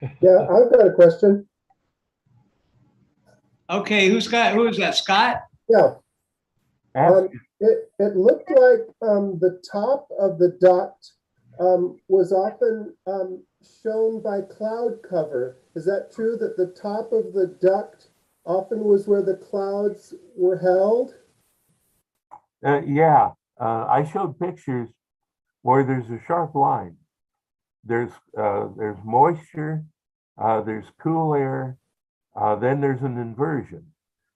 Yeah, I've got a question. Okay, who is that? Scott? Yeah. Ask, It looked like the top of the duct was often shown by cloud cover. Is that true that the top of the duct often was where the clouds were held? yeah, I showed pictures where there's a sharp line. There's moisture, there's cool air, then there's an inversion.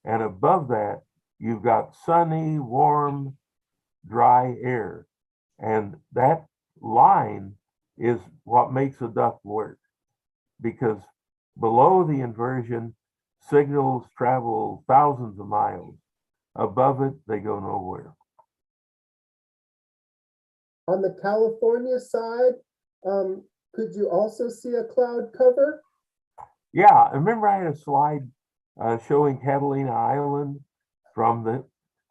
And above that, you've got sunny, warm, dry air. And that line is what makes a duct work, because below the inversion, signals travel thousands of miles. Above it, they go nowhere. On the California side, could you also see a cloud cover? Yeah, I remember I had a slide showing Catalina Island from the,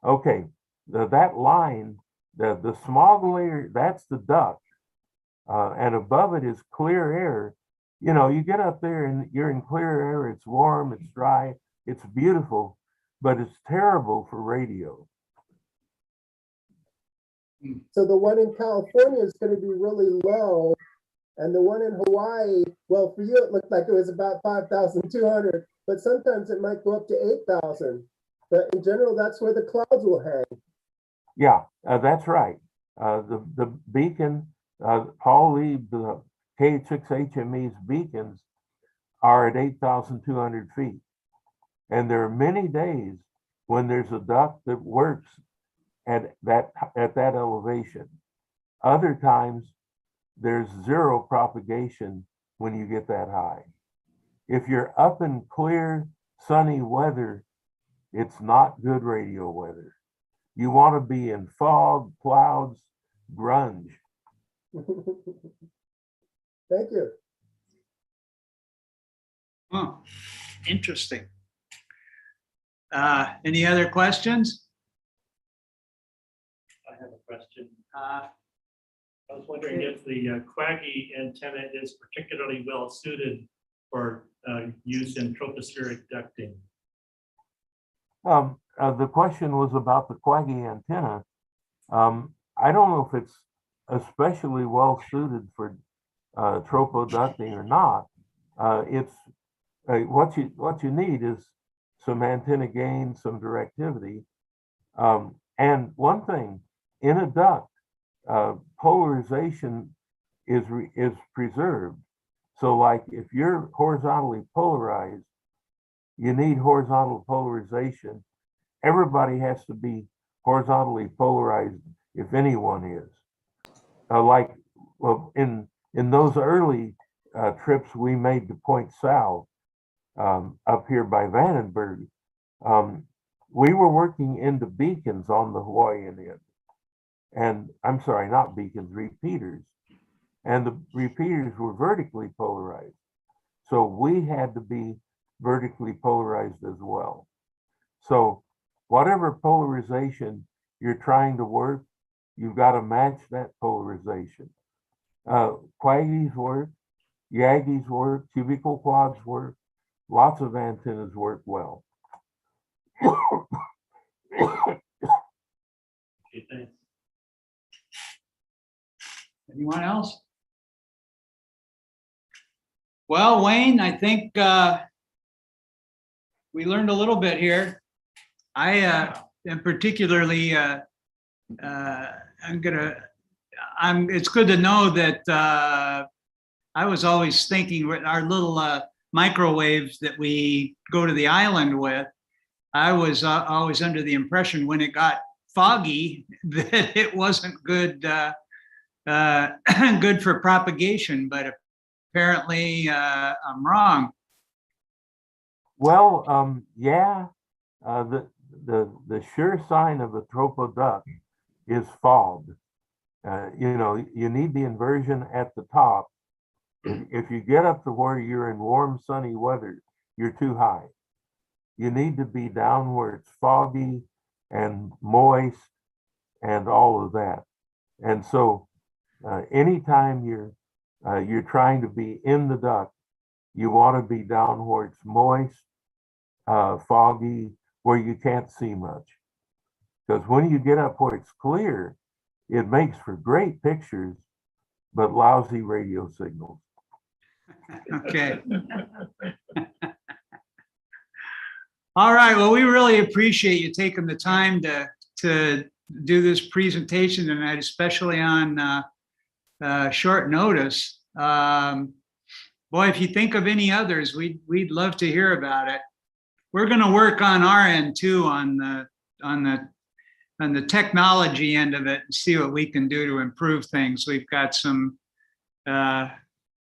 okay, that line, the smog layer, that's the duct. And above it is clear air. You know, you get up there and you're in clear air, it's warm, it's dry, it's beautiful, but it's terrible for radio. So the one in California is going to be really low, and the one in Hawaii, well, for you, it looked like it was about 5,200, but sometimes it might go up to 8,000. But in general, that's where the clouds will hang. Yeah, that's right. The beacon, Paul Lieb, the KH6HME's beacons are at 8,200 feet. And there are many days when there's a duct that works at that elevation. Other times, there's zero propagation when you get that high. If you're up in clear, sunny weather, it's not good radio weather. You want to be in fog, clouds, grunge. Thank you. Oh, interesting. Any other questions? I have a question. I was wondering if the Quagi antenna is particularly well suited for use in tropospheric ducting. The question was about the Quagi antenna. I don't know if it's especially well suited for tropo ducting or not. It's what you need is some antenna gain, some directivity, and one thing in a duct, polarization is preserved. So, like if you're horizontally polarized, you need horizontal polarization. Everybody has to be horizontally polarized if anyone is. In those early trips we made to Point Sal up here by Vandenberg, we were working into beacons on the Hawaiian end. And I'm sorry, not beacons, repeaters. And the repeaters were vertically polarized. So we had to be vertically polarized as well. So whatever polarization you're trying to work, you've got to match that polarization. Quagi's work, Yagi's work, cubical quads work, lots of antennas work well. Okay, thanks. Anyone else? Well, Wayne, I think we learned a little bit here. I am particularly, it's good to know that I was always thinking with our little microwaves that we go to the island with, I was always under the impression when it got foggy that it wasn't good good for propagation, but apparently I'm wrong. Well, yeah, the sure sign of a tropoduct is fog. You know, you need the inversion at the top. If you get up to where you're in warm, sunny weather, you're too high. You need to be down where it's foggy and moist and all of that. And so anytime you're trying to be in the duct, you want to be down where it's moist, foggy, where you can't see much. Because when you get up where it's clear, it makes for great pictures, but lousy radio signals. Okay. All right. Well, we really appreciate you taking the time to do this presentation tonight, especially on short notice. Boy, if you think of any others, we'd love to hear about it. We're going to work on our end too, on the technology end of it, and see what we can do to improve things. We've got some.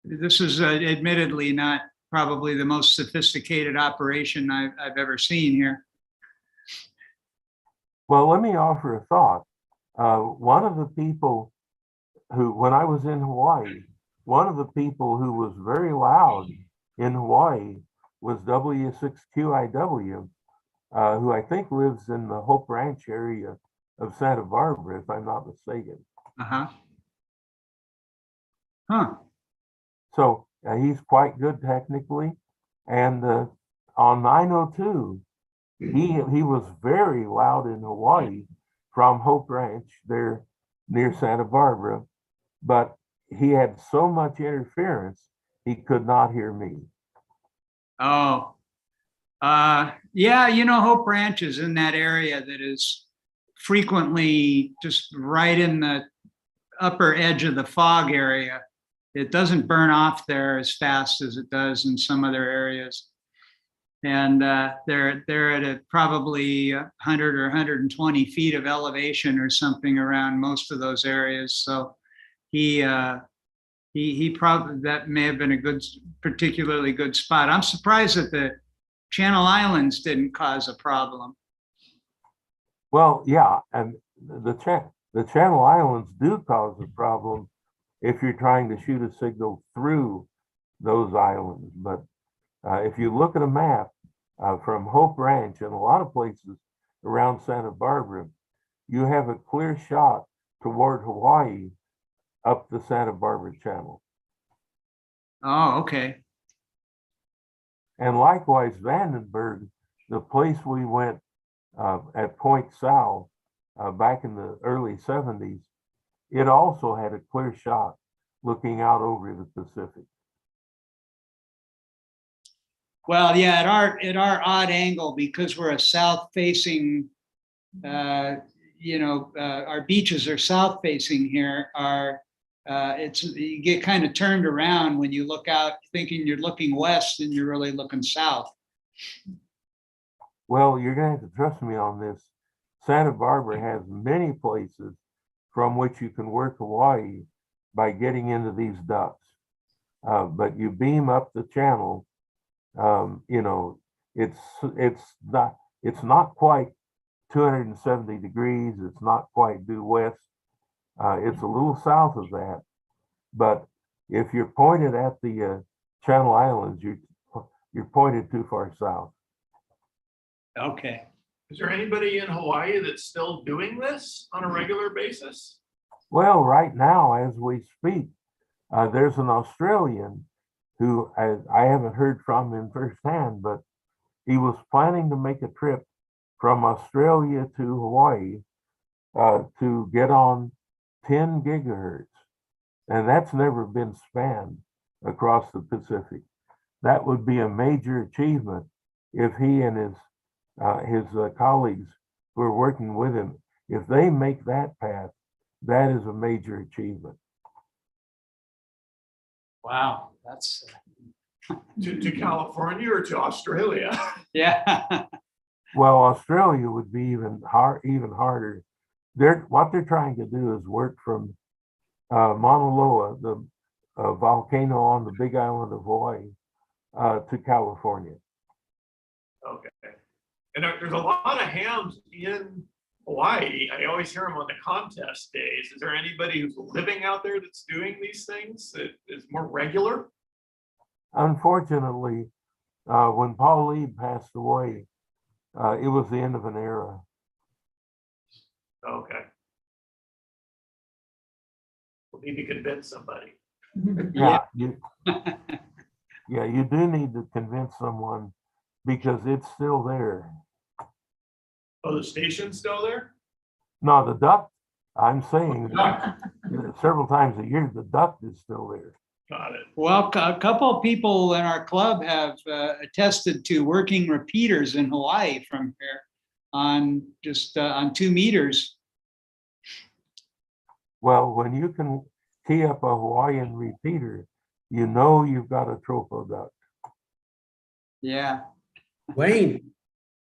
This is admittedly not probably the most sophisticated operation I've ever seen here. Well, let me offer a thought. One of the people who, when I was in Hawaii, one of the people who was very loud in Hawaii was W6QIW, who I think lives in the Hope Ranch area of Santa Barbara, if I'm not mistaken. Uh-huh. Huh. So he's quite good technically. And on 902, he was very loud in Hawaii from Hope Ranch there near Santa Barbara, but he had so much interference, he could not hear me. Oh, yeah, you know, Hope Ranch is in that area that is frequently just right in the upper edge of the fog area. It doesn't burn off there as fast as it does in some other areas. And they're at a probably 100 or 120 feet of elevation or something around most of those areas. So he probably, that may have been a good, particularly good spot. I'm surprised that the Channel Islands didn't cause a problem. Well, yeah, and the Channel Islands do cause a problem if you're trying to shoot a signal through those islands. But if you look at a map from Hope Ranch and a lot of places around Santa Barbara, you have a clear shot toward Hawaii up the Santa Barbara Channel. Oh, okay. And likewise, Vandenberg, the place we went at Point Sal back in the early 70s, it also had a clear shot looking out over the Pacific. Well, yeah, at our odd angle, because we're a south-facing, you know, our beaches are south-facing here. You get kind of turned around when you look out, thinking you're looking west, and you're really looking south. Well, you're going to have to trust me on this. Santa Barbara has many places from which you can work Hawaii by getting into these ducts. But you beam up the channel, you know, it's not, It's not quite 270 degrees. It's not quite due west. It's a little south of that. But if you're pointed at the Channel Islands, you're pointed too far south. Okay. Is there anybody in Hawaii that's still doing this on a regular basis? Well, right now, as we speak, there's an Australian who I haven't heard from him firsthand, but he was planning to make a trip from Australia to Hawaii to get on 10 gigahertz. And that's never been spanned across the Pacific. That would be a major achievement if he and his colleagues who are working with him, if they make that path, that is a major achievement. Wow, that's To California or to Australia? yeah. Well, Australia would be even harder. What they're trying to do is work from Mauna Loa, the volcano on the Big Island of Hawaii, to California. Okay. And there's a lot of hams in Hawaii. I always hear them on the contest days. Is there anybody who's living out there that's doing these things that is more regular? Unfortunately, when Paul Leeb passed away, it was the end of an era. Okay. We'll need to convince somebody. Yeah, yeah, you do need to convince someone because it's still there. Oh, the station's still there? No, the duct, I'm saying several times a year, the duct is still there. Got it. Well, a couple of people in our club have attested to working repeaters in Hawaii from here on just on 2 meters. Well, when you can tee up a Hawaiian repeater, you know you've got a tropo duct. Yeah. Wayne,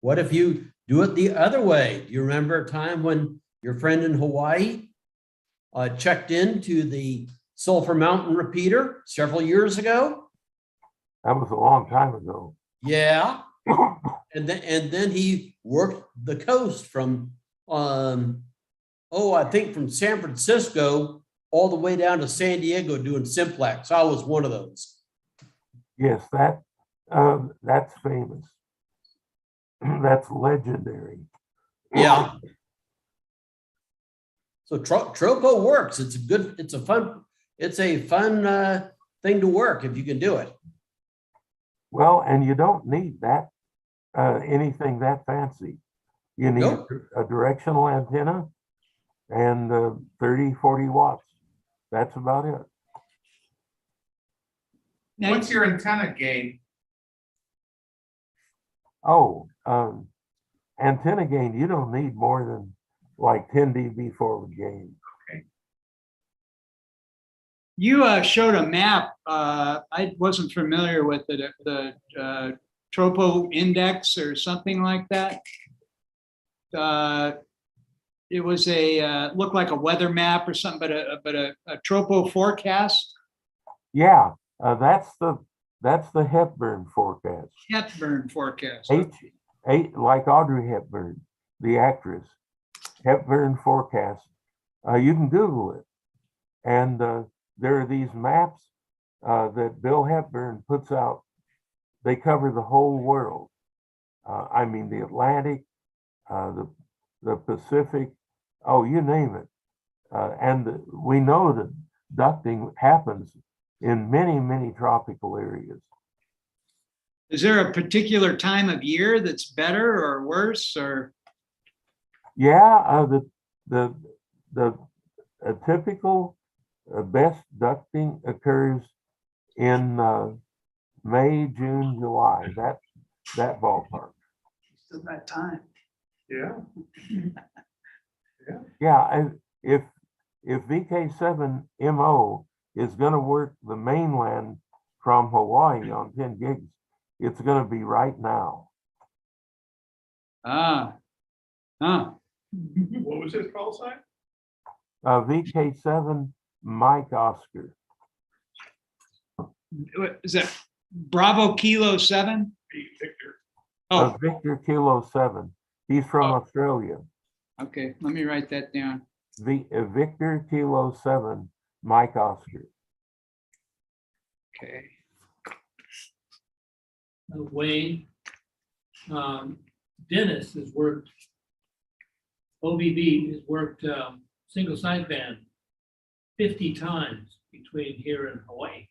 what if you do it the other way? Do you remember a time when your friend in Hawaii checked into the Sulphur Mountain repeater several years ago? That was a long time ago. Yeah. And then he worked the coast from, I think from San Francisco all the way down to San Diego doing simplex. I was one of those. Yes, that's famous. That's legendary. Yeah. So tropo works. It's a fun thing to work if you can do it. Well, and you don't need that anything that fancy. You need a directional antenna and 30, 40 watts. That's about it. Now, What's your antenna gain? Oh, antenna gain, you don't need more than like 10 dB forward gain. you showed a map. I wasn't familiar with it. The Tropo Index or something like that. It was looked like a weather map or something, but a Tropo forecast. Yeah, that's the Hepburn forecast. Hepburn forecast. Like Audrey Hepburn, the actress. Hepburn forecast. You can Google it, and there are these maps that Bill Hepburn puts out. They cover the whole world. I mean, the Atlantic, the Pacific, oh, you name it. And we know that ducting happens in many, many tropical areas. Is there a particular time of year that's better or worse, or? Yeah, the typical best ducting occurs in May, June, July. That ballpark. Still that time. Yeah. Yeah, and if VK7MO is going to work the mainland from Hawaii on 10 gigs, it's going to be right now. What was his call sign? VK7 Mike Oscar. Is that Bravo Kilo 7? Victor. Oh, Victor Kilo 7. He's from Australia. okay, let me write that down. Victor Kilo 7, Mike Oscar. Okay. Wayne, Dennis has worked, OBB has worked single sideband 50 times between here and Hawaii.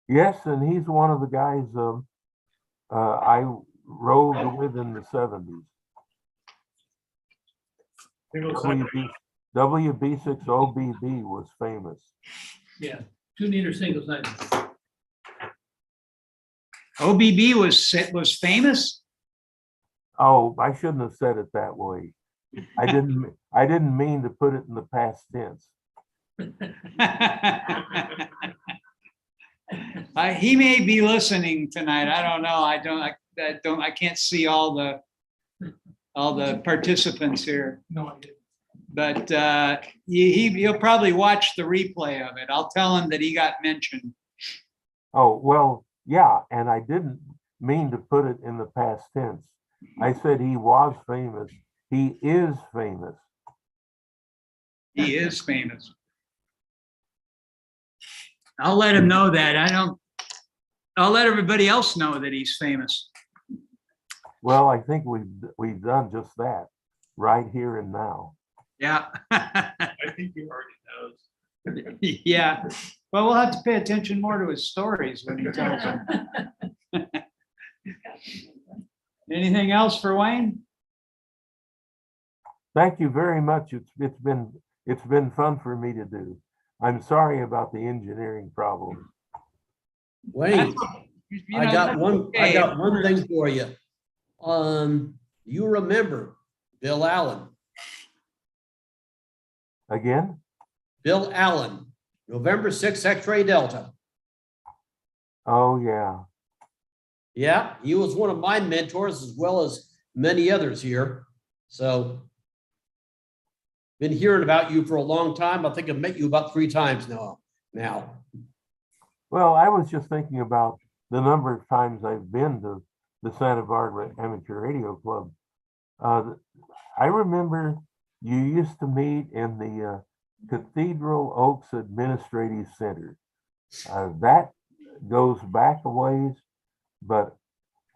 Yes, and he's one of the guys I rode with in the 70s. WB6OBB was famous. Yeah, 2 meter single sideband. OBB was famous? Oh, I shouldn't have said it that way. I didn't mean to put it in the past tense. He may be listening tonight. I don't know. I can't see all the participants here. No, I didn't. But he'll probably watch the replay of it. I'll tell him that he got mentioned. Oh, well, yeah, and I didn't mean to put it in the past tense. I said he was famous. He is famous. He is famous. I'll let him know that. I'll let everybody else know that he's famous. Well, I think we've done just that right here and now. Yeah. I think he already knows. Yeah. Well, we'll have to pay attention more to his stories when he tells them. Anything else for Wayne? Thank you very much. It's been fun for me to do. I'm sorry about the engineering problem. Wayne, I got one thing for you. You remember Bill Allen? Again? Bill Allen, November 6th, X-ray Delta. Oh, yeah. Yeah, he was one of my mentors as well as many others here. So, been hearing about you for a long time. I think I've met you about 3 times now. Well, I was just thinking about the number of times I've been to the Santa Barbara Amateur Radio Club. I remember you used to meet in the Cathedral Oaks Administrative Center. That goes back a ways, but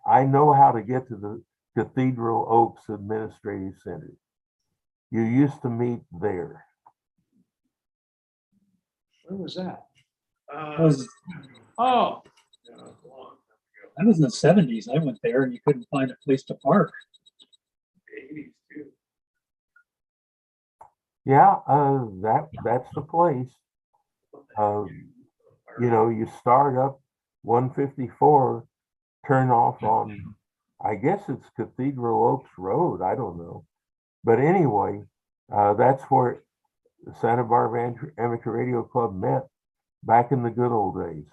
I know how to get to the Cathedral Oaks Administrative Center. You used to meet there. Where was that? Oh. That was in the 70s. I went there and you couldn't find a place to park. 80s too. Yeah, that's the place. You start up 154, turn off on, I guess it's Cathedral Oaks Road. I don't know. But anyway, that's where the Santa Barbara Amateur Radio Club met back in the good old days.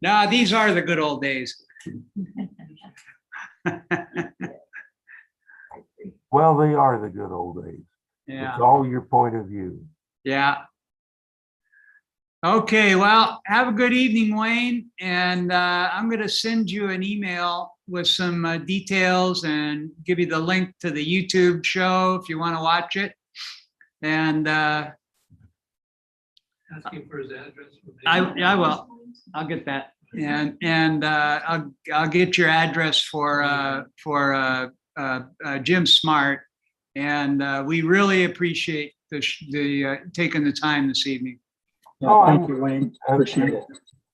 No, these are the good old days. Well, they are the good old days. Yeah. It's all your point of view. Yeah. Okay, well, have a good evening, Wayne. And I'm going to send you an email with some details and give you the link to the YouTube show if you want to watch it. And Asking for his address. I will. I'll get that. And I'll get your address for Jim Smart. And we really appreciate the taking the time this evening. Yeah, thank you, Wayne. Appreciate it.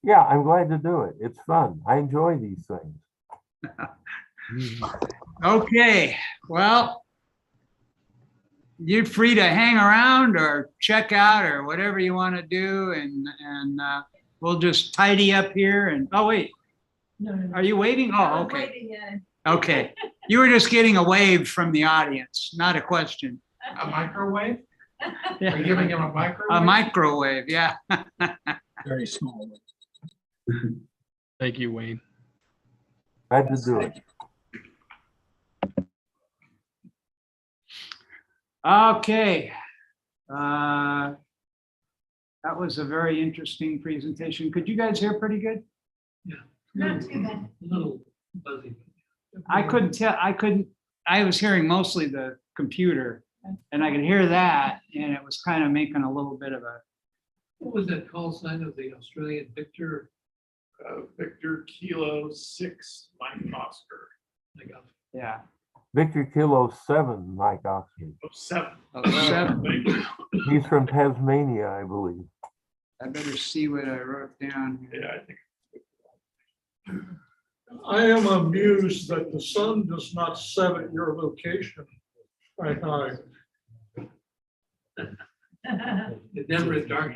Yeah, I'm glad to do it. It's fun. I enjoy these things. Okay, well, you're free to hang around or check out or whatever you want to do, and we'll just tidy up here. And oh wait, are you waiting? Oh, okay. Okay, you were just getting a wave from the audience, not a question. A microwave? Yeah. Are you giving him a microwave? A microwave, yeah. Very small. Thank you, Wayne. Glad to do it. Okay. That was a very interesting presentation. Could you guys hear pretty good? Yeah. Not too bad. Little fuzzy. I couldn't tell, I was hearing mostly the computer and I could hear that and it was kind of making a little bit of a, What was that call sign of the Australian Victor? Victor Kilo 6, Mike Oscar. I got yeah. Victor Kilo 7, Mike Oxford. 7. Oh, 7. He's from Tasmania, I believe. I better see what I wrote down. Yeah, I think. I am amused that the sun does not set at your location. I know. It never is dark.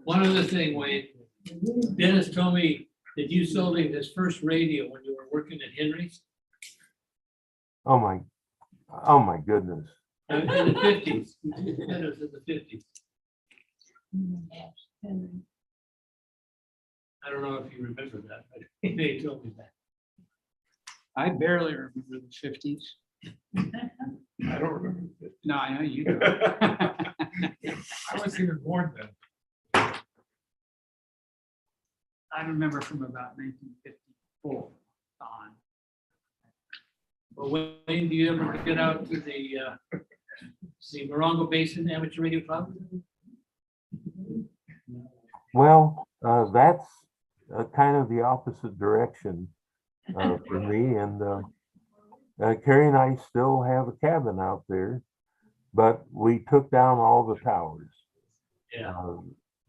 One other thing, Wayne, Dennis told me that you sold him his first radio when you were working at Henry's Oh my goodness. in the 50s. That was in the 50s. I don't know if you remember that, but they told me that. I barely remember the 50s. I don't remember. No, I know you do. I wasn't even born then. I remember from about 1954 on. Well, Wayne, do you ever get out to the Morongo Basin Amateur Radio Club? Well, that's kind of the opposite direction for me. And Carrie and I still have a cabin out there, but we took down all the towers. Yeah.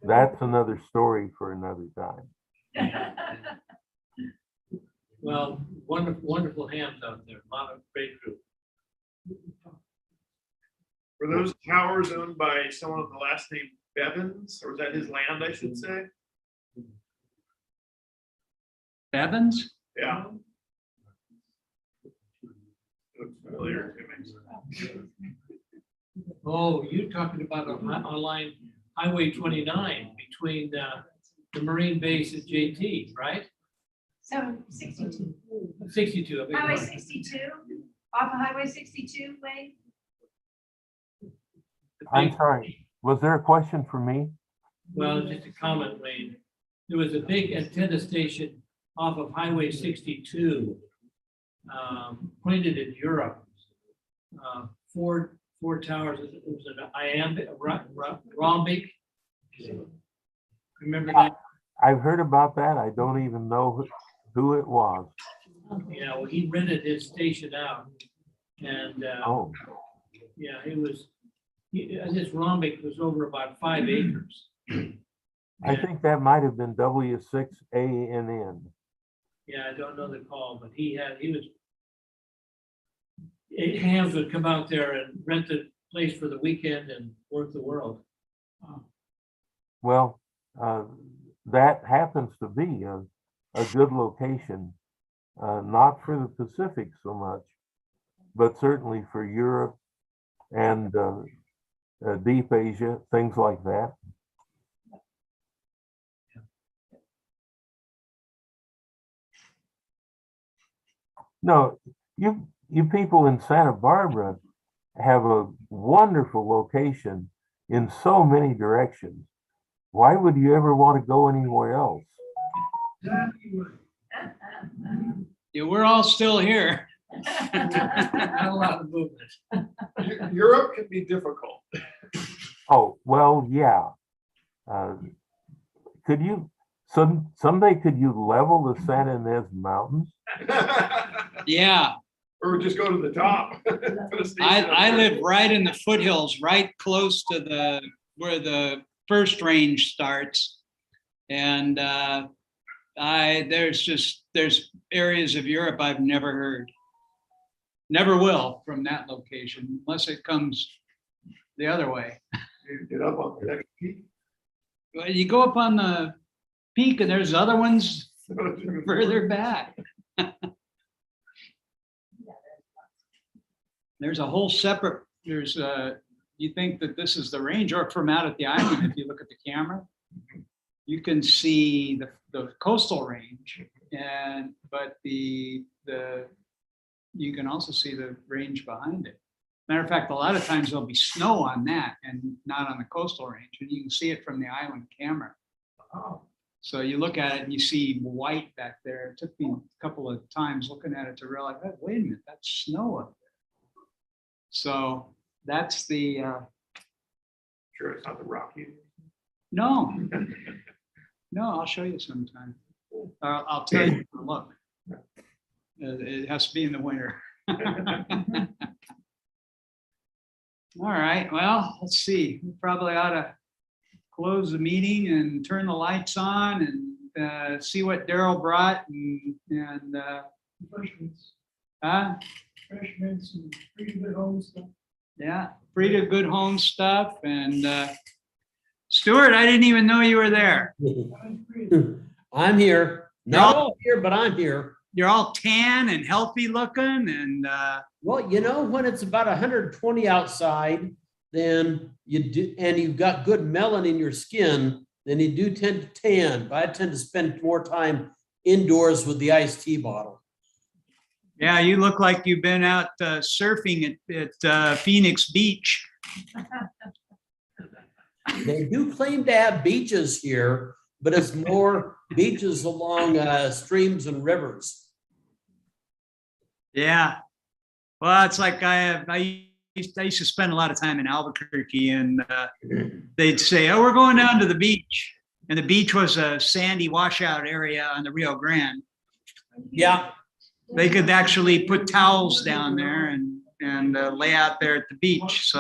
That's another story for another time. Well, wonderful, wonderful hams out there. A lot of great group. Were those towers owned by someone with the last name Bevins, or was that his land, I should say? Bevins? Yeah. Looks familiar to me. Oh, you're talking about on line Highway 29 between the Marine Base and JT, right? So 62, 62. I beg your Highway pardon. 62, off of Highway 62, Wayne? I'm sorry, was there a question for me? Well, just a comment, Wayne. There was a big antenna station off of Highway 62, pointed in Europe. Four towers. It was an iambic, rhombic. Remember that? I've heard about that. I don't even know who it was. Yeah, well, he rented his station out, and Oh, yeah, it was. This rhombic was over about 5 acres. I think that might have been W6ANN. Yeah, I don't know the call, but he was. Hams would come out there and rent the place for the weekend and work the world. Well, that happens to be a good location, not for the Pacific so much, but certainly for Europe and deep Asia, things like that. No, you people in Santa Barbara have a wonderful location in so many directions. Why would you ever want to go anywhere else? Yeah, we're all still here. Not a lot of movement. Europe can be difficult. Oh, well, yeah. Could you, someday could you level the Santa Ynez Mountains? Yeah, Or just go to the top. Put a station up I there. live right in the foothills, right close to where the first range starts. And there's areas of Europe I've never heard. Never will from that location unless it comes the other way. You get up on the next peak. Well, you go up on the peak and there's other ones further back. There's a whole separate, you think that this is the range, or from out at the island, if you look at the camera, you can see the coastal range, but you can also see the range behind it. Matter of fact, a lot of times there'll be snow on that and not on the coastal range, and you can see it from the island camera. So you look at it and you see white back there. It took me a couple of times looking at it to realize, oh, wait a minute, that's snow up there. So that's the, Sure, it's not the Rocky. no, no, I'll show you sometime. I'll tell you, look, it has to be in the winter. All right, well, let's see. We probably ought to close the meeting and turn the lights on and see what Daryl brought and Freshmen, some pretty good home stuff. yeah, free to good home stuff. And Stuart, I didn't even know you were there. I'm here. Not all here, but I'm here. You're all tan and healthy looking and Well, you know, when it's about 120 outside, then you do, and you've got good melanin in your skin, then you do tend to tan. But I tend to spend more time indoors with the iced tea bottle. yeah, you look like you've been out surfing at Phoenix Beach. They do claim to have beaches here, but it's more beaches along streams and rivers. Yeah. Well, it's like I used to spend a lot of time in Albuquerque, and they'd say, oh, we're going down to the beach. And the beach was a sandy washout area on the Rio Grande. Yeah. They could actually put towels down there and lay out there at the beach. So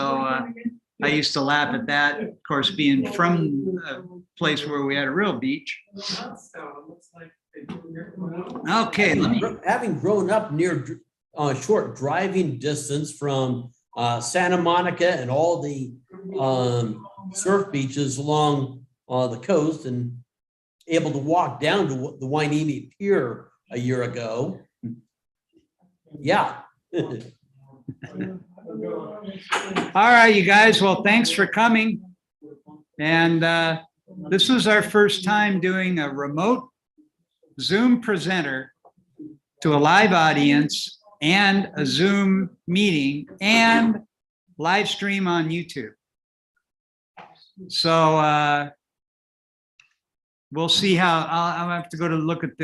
I used to laugh at that, of course, being from a place where we had a real beach. Okay, let me. Having grown up near short driving distance from Santa Monica and all the surf beaches along the coast, and able to walk down to the Wainimi Pier a year ago. Yeah. All right, you guys. Well, thanks for coming. And this was our first time doing a remote Zoom presenter to a live audience and a Zoom meeting and live stream on YouTube. So we'll see how I'll have to go to look at the